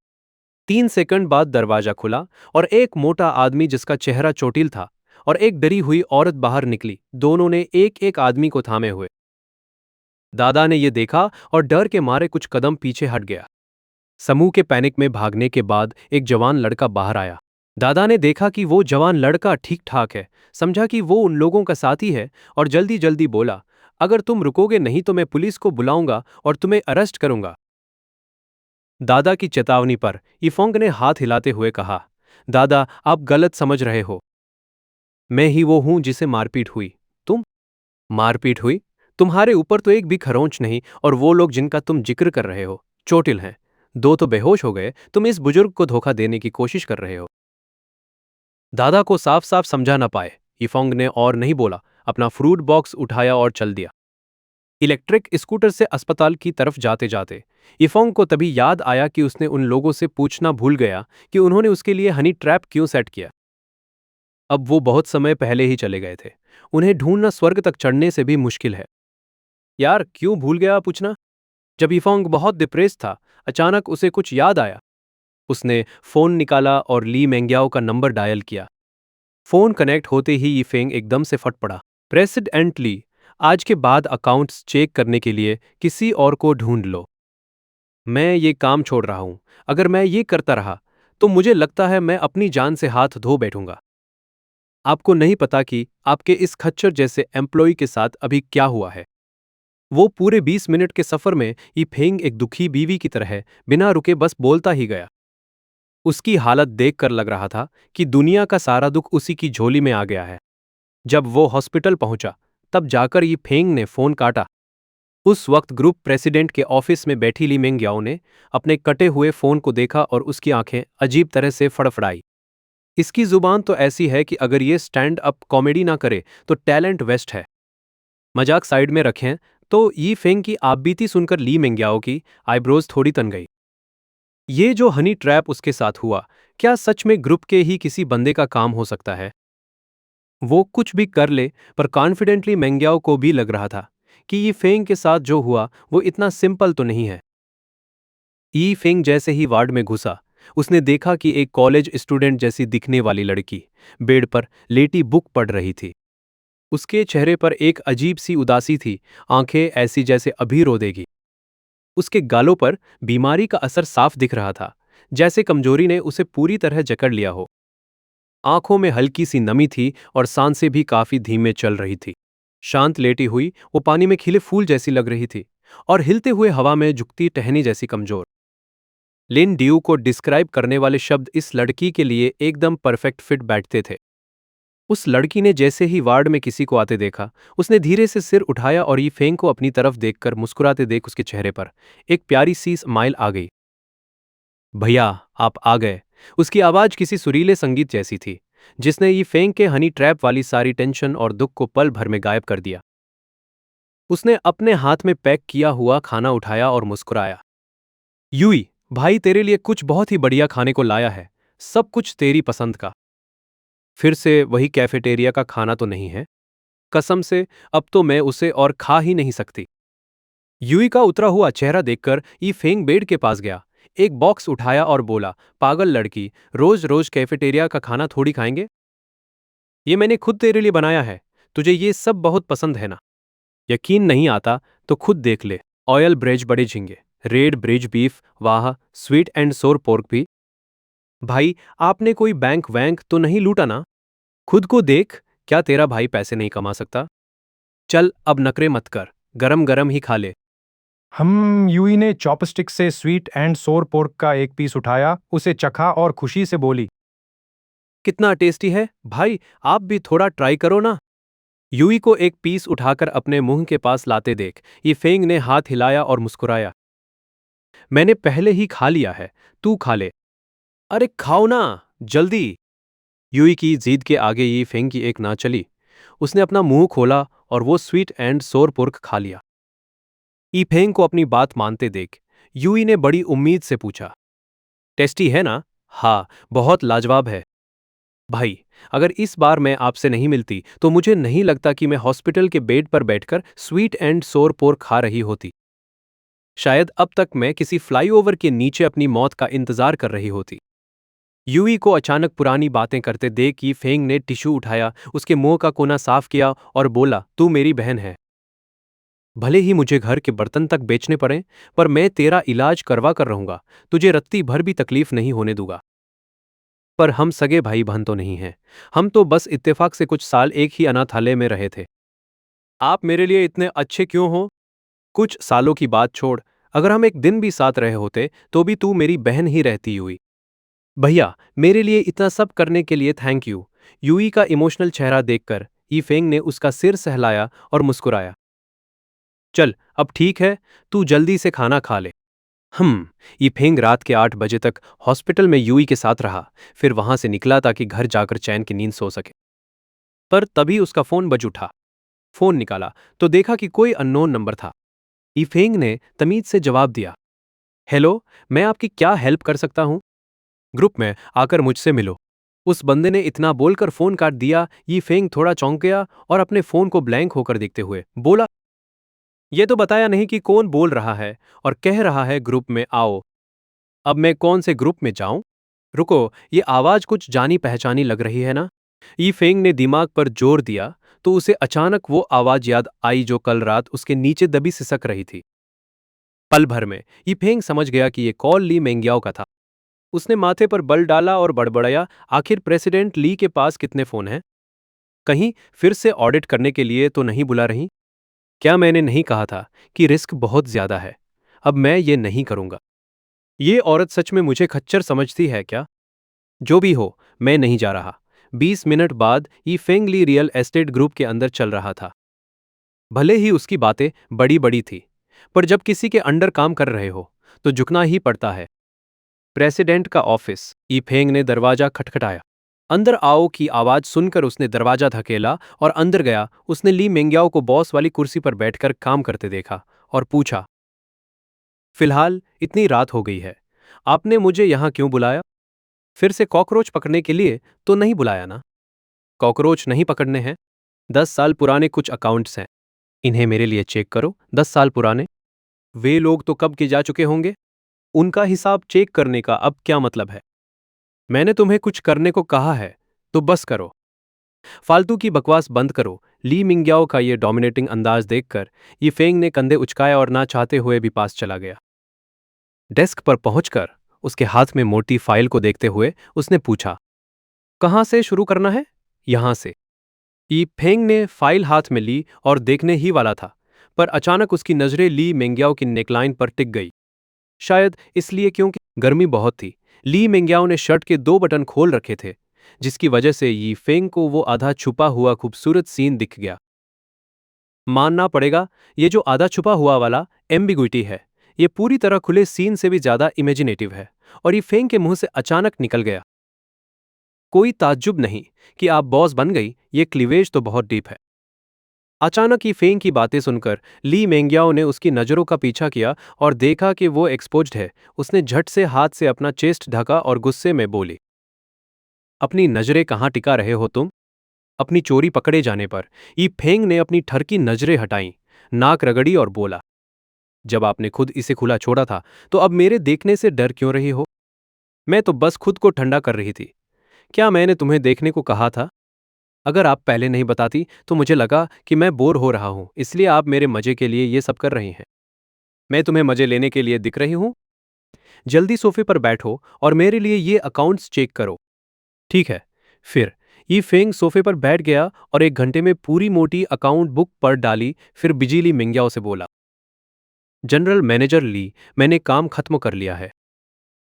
3 सेकंड बाद दरवाजा खुला और एक मोटा आदमी जिसका चेहरा चोटिल था और एक डरी हुई औरत बाहर निकली, दोनों ने एक एक आदमी को थामे हुए। दादा ने यह देखा और डर के मारे कुछ कदम पीछे हट गया। समूह के पैनिक में भागने के बाद एक जवान लड़का बाहर आया। दादा ने देखा कि वो जवान लड़का ठीक ठाक है, समझा कि वो उन लोगों का साथी है और जल्दी जल्दी बोला, अगर तुम रुकोगे नहीं तो मैं पुलिस को बुलाऊंगा और तुम्हें अरेस्ट करूंगा। दादा की चेतावनी पर इफोंग ने हाथ हिलाते हुए कहा, दादा आप गलत समझ रहे हो। मैं ही वो हूं जिसे मारपीट हुई। तुम? मारपीट हुई? तुम्हारे ऊपर तो एक भी खरोंच नहीं और वो लोग जिनका तुम जिक्र कर रहे हो चोटिल हैं। दो तो बेहोश हो गए, तुम इस बुजुर्ग को धोखा देने की कोशिश कर रहे हो। दादा को साफ साफ समझा ना पाए, इफोंग ने और नहीं बोला, अपना फ्रूट बॉक्स उठाया और चल दिया। इलेक्ट्रिक स्कूटर से अस्पताल की तरफ जाते जाते इफोंग को तभी याद आया कि उसने उन लोगों से पूछना भूल गया कि उन्होंने उसके लिए हनी ट्रैप क्यों सेट किया। अब वो बहुत समय पहले ही चले गए थे, उन्हें ढूंढना स्वर्ग तक चढ़ने से भी मुश्किल है। यार क्यों भूल गया पूछना? जब इफोंग बहुत डिप्रेस था, अचानक उसे कुछ याद आया। उसने फोन निकाला और ली मेंग्याओ का नंबर डायल किया। फोन कनेक्ट होते ही यीफेंग एकदम से फट पड़ा। प्रेसिडेंट ली, आज के बाद अकाउंट्स चेक करने के लिए किसी और को ढूंढ लो। मैं ये काम छोड़ रहा हूं। अगर मैं ये करता रहा तो मुझे लगता है मैं अपनी जान से हाथ धो बैठूंगा। आपको नहीं पता कि आपके इस खच्चर जैसे एम्प्लॉय के साथ अभी क्या हुआ है। वो पूरे 20 मिनट के सफर में यीफेंग एक दुखी बीवी की तरह बिना रुके बस बोलता ही गया। उसकी हालत देखकर लग रहा था कि दुनिया का सारा दुख उसी की झोली में आ गया है। जब वो हॉस्पिटल पहुंचा, तब जाकर यीफेंग ने फोन काटा। उस वक्त ग्रुप प्रेसिडेंट के ऑफिस में बैठी ली मेंग्याओ ने अपने कटे हुए फोन को देखा और उसकी आंखें अजीब तरह से फड़फड़ाई। इसकी जुबान तो ऐसी है कि अगर ये स्टैंड अप कॉमेडी ना करे तो टैलेंट वेस्ट है। मजाक साइड में रखें तो यी फेंग की आपबीती सुनकर ली मेंग्याओ की आईब्रोज थोड़ी तन गई। ये जो हनी ट्रैप उसके साथ हुआ, क्या सच में ग्रुप के ही किसी बंदे का काम हो सकता है? वो कुछ भी कर ले, पर कॉन्फिडेंटली मेंग्याओ को भी लग रहा था कि ये फेंग के साथ जो हुआ वो इतना सिंपल तो नहीं है। ई फेंग जैसे ही वार्ड में घुसा, उसने देखा कि एक कॉलेज स्टूडेंट जैसी दिखने वाली लड़की बेड पर लेटी बुक पढ़ रही थी। उसके चेहरे पर एक अजीब सी उदासी थी, आंखें ऐसी जैसे अभी रो देगी। उसके गालों पर बीमारी का असर साफ दिख रहा था, जैसे कमजोरी ने उसे पूरी तरह जकड़ लिया हो। आंखों में हल्की सी नमी थी और सांसें भी काफी धीमे चल रही थी। शांत लेटी हुई वो पानी में खिले फूल जैसी लग रही थी और हिलते हुए हवा में झुकती टहनी जैसी कमजोर। लिन ड्यू को डिस्क्राइब करने वाले शब्द इस लड़की के लिए एकदम परफेक्ट फिट बैठते थे। उस लड़की ने जैसे ही वार्ड में किसी को आते देखा, उसने धीरे से सिर उठाया और यीफेंग को अपनी तरफ देखकर मुस्कुराते देख उसके चेहरे पर एक प्यारी सी स्माइल आ गई। भैया, आप आ गए। उसकी आवाज किसी सुरीले संगीत जैसी थी, जिसने यीफेंग के हनी ट्रैप वाली सारी टेंशन और दुख को पल भर में गायब कर दिया। उसने अपने हाथ में पैक किया हुआ खाना उठाया और मुस्कुराया। यूई, भाई तेरे लिए कुछ बहुत ही बढ़िया खाने को लाया है, सब कुछ तेरी पसंद का। फिर से वही कैफेटेरिया का खाना तो नहीं है? कसम से, अब तो मैं उसे और खा ही नहीं सकती। यूई का उतरा हुआ चेहरा देखकर ई फेंग बेड के पास गया, एक बॉक्स उठाया और बोला, पागल लड़की, रोज रोज कैफेटेरिया का खाना थोड़ी खाएंगे। ये मैंने खुद तेरे लिए बनाया है, तुझे ये सब बहुत पसंद है ना? यकीन नहीं आता तो खुद देख ले। ऑयल ब्रेज बड़े झींगे, रेड ब्रिज बीफ, वाह, स्वीट एंड सोर पोर्क भी। भाई, आपने कोई बैंक वैंक तो नहीं लूटा ना? खुद को देख, क्या तेरा भाई पैसे नहीं कमा सकता? चल अब नखरे मत कर, गरम गरम ही खा ले। हम यूई ने चॉपस्टिक से स्वीट एंड सोर पोर्क का एक पीस उठाया, उसे चखा और खुशी से बोली, कितना टेस्टी है भाई, आप भी थोड़ा ट्राई करो ना। यूई को एक पीस उठाकर अपने मुंह के पास लाते देख ये फेंग ने हाथ हिलाया और मुस्कुराया। मैंने पहले ही खा लिया है, तू खा ले। अरे खाओ ना, जल्दी। यूई की जिद के आगे ये फेंग की एक ना चली। उसने अपना मुंह खोला और वो स्वीट एंड सोर पुर्क खा लिया। ई फेंग को अपनी बात मानते देख यूई ने बड़ी उम्मीद से पूछा, टेस्टी है ना? हाँ, बहुत लाजवाब है। भाई, अगर इस बार मैं आपसे नहीं मिलती तो मुझे नहीं लगता कि मैं हॉस्पिटल के बेड पर बैठकर स्वीट एंड सोर पोर्क खा रही होती। शायद अब तक मैं किसी फ्लाईओवर के नीचे अपनी मौत का इंतजार कर रही होती। यूई को अचानक पुरानी बातें करते देख यी फेंग ने टिश्यू उठाया, उसके मुंह का कोना साफ किया और बोला, तू मेरी बहन है। भले ही मुझे घर के बर्तन तक बेचने पड़े, पर मैं तेरा इलाज करवा कर रहूंगा, तुझे रत्ती भर भी तकलीफ नहीं होने दूंगा। पर हम सगे भाई बहन तो नहीं हैं, हम तो बस इत्तेफाक से कुछ साल एक ही अनाथालय में रहे थे। आप मेरे लिए इतने अच्छे क्यों हो? कुछ सालों की बात छोड़, अगर हम एक दिन भी साथ रहे होते तो भी तू मेरी बहन ही रहती हुई। भैया, मेरे लिए इतना सब करने के लिए थैंक यू। यूई का इमोशनल चेहरा देखकर यीफेंग ने उसका सिर सहलाया और मुस्कुराया। चल, अब ठीक है, तू जल्दी से खाना खा ले। यीफेंग रात के 8 बजे तक हॉस्पिटल में यूई के साथ रहा, फिर वहां से निकला ताकि घर जाकर चैन की नींद सो सके। पर तभी उसका फोन बज उठा। फोन निकाला तो देखा कि कोई अननोन नंबर था। यीफेंग ने तमीज से जवाब दिया, हेलो, मैं आपकी क्या हेल्प कर सकता हूं? ग्रुप में आकर मुझसे मिलो। उस बंदे ने इतना बोलकर फोन काट दिया। यीफेंग थोड़ा चौंक गया और अपने फोन को ब्लैंक होकर देखते हुए बोला, ये तो बताया नहीं कि कौन बोल रहा है और कह रहा है ग्रुप में आओ। अब मैं कौन से ग्रुप में जाऊं? रुको, ये आवाज कुछ जानी पहचानी लग रही है ना? यीफेंग ने दिमाग पर जोर दिया तो उसे अचानक वो आवाज याद आई जो कल रात उसके नीचे दबी सिसक रही थी। पल भर में यीफेंग समझ गया कि ये कॉल ली मेंग्याओ का था। उसने माथे पर बल डाला और बड़बड़ाया, आखिर प्रेसिडेंट ली के पास कितने फोन हैं? कहीं फिर से ऑडिट करने के लिए तो नहीं बुला रही? क्या मैंने नहीं कहा था कि रिस्क बहुत ज्यादा है? अब मैं ये नहीं करूंगा। ये औरत सच में मुझे खच्चर समझती है क्या? जो भी हो, मैं नहीं जा रहा। 20 मिनट बाद ये फेंग ली रियल एस्टेट ग्रुप के अंदर चल रहा था। भले ही उसकी बातें बड़ी बड़ी थी, पर जब किसी के अंडर काम कर रहे हो तो झुकना ही पड़ता है। प्रेसिडेंट का ऑफिस। यीफेंग ने दरवाजा खटखटाया। अंदर आओ की आवाज सुनकर उसने दरवाजा धकेला और अंदर गया। उसने ली मेंग्याओ को बॉस वाली कुर्सी पर बैठकर काम करते देखा और पूछा, फिलहाल इतनी रात हो गई है, आपने मुझे यहां क्यों बुलाया? फिर से कॉकरोच पकड़ने के लिए तो नहीं बुलाया ना? कॉकरोच नहीं पकड़ने हैं। 10 साल पुराने कुछ अकाउंट्स हैं, इन्हें मेरे लिए चेक करो। 10 साल पुराने? वे लोग तो कब के जा चुके होंगे, उनका हिसाब चेक करने का अब क्या मतलब है? मैंने तुम्हें कुछ करने को कहा है तो बस करो। फालतू की बकवास बंद करो। ली मिंग्याओ का ये डोमिनेटिंग अंदाज देखकर यीफेंग ने कंधे उचकाए और ना चाहते हुए भी पास चला गया। डेस्क पर पहुंचकर उसके हाथ में मोटी फाइल को देखते हुए उसने पूछा, कहां से शुरू करना है? यहां से। यीफेंग ने फाइल हाथ में ली और देखने ही वाला था, पर अचानक उसकी नजरें ली मेंग्याओ की नेकलाइन पर टिक गई। शायद इसलिए क्योंकि गर्मी बहुत थी। ली मेंग्याओ ने शर्ट के 2 बटन खोल रखे थे, जिसकी वजह से यीफेंग को वो आधा छुपा हुआ खूबसूरत सीन दिख गया। मानना पड़ेगा, ये जो आधा छुपा हुआ वाला एम्बिग्विटी है, ये पूरी तरह खुले सीन से भी ज्यादा इमेजिनेटिव है और यीफेंग के मुंह से अचानक निकल गया। कोई ताज्जुब नहीं कि आप बॉस बन गई, ये क्लीवेज तो बहुत डीप है। अचानक यीफेंग की बातें सुनकर ली मेंग्याओ ने उसकी नजरों का पीछा किया और देखा कि वो एक्सपोज्ड है। उसने झट से हाथ से अपना चेस्ट ढका और गुस्से में बोली, अपनी नजरें कहां टिका रहे हो तुम? अपनी चोरी पकड़े जाने पर यीफेंग ने अपनी ठरकी नजरें हटाईं, नाक रगड़ी और बोला, जब आपने खुद इसे खुला छोड़ा था तो अब मेरे देखने से डर क्यों रही हो? मैं तो बस खुद को ठंडा कर रही थी। क्या मैंने तुम्हें देखने को कहा था? अगर आप पहले नहीं बताती तो मुझे लगा कि मैं बोर हो रहा हूं, इसलिए आप मेरे मजे के लिए ये सब कर रही हैं। मैं तुम्हें मजे लेने के लिए दिख रही हूं? जल्दी सोफे पर बैठो और मेरे लिए ये अकाउंट्स चेक करो। ठीक है। फिर ये फेंग सोफे पर बैठ गया और 1 घंटे में पूरी मोटी अकाउंट बुक पढ़ डाली। फिर बिजीली मिंग्याओ से बोला, जनरल मैनेजर ली, मैंने काम खत्म कर लिया है।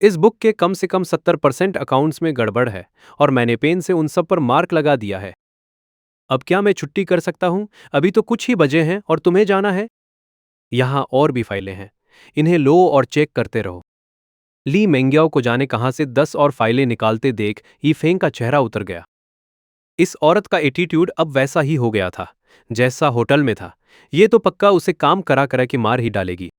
इस बुक के कम से कम 70% अकाउंट्स में गड़बड़ है और मैंने पेन से उन सब पर मार्क लगा दिया है। अब क्या मैं छुट्टी कर सकता हूं? अभी तो कुछ ही बजे हैं और तुम्हें जाना है। यहां और भी फाइलें हैं, इन्हें लो और चेक करते रहो। ली मेंग्याओ को जाने कहां से 10 और फाइलें निकालते देख यीफेंग का चेहरा उतर गया। इस औरत का एटीट्यूड अब वैसा ही हो गया था जैसा होटल में था। ये तो पक्का उसे काम करा करा के मार ही डालेगी।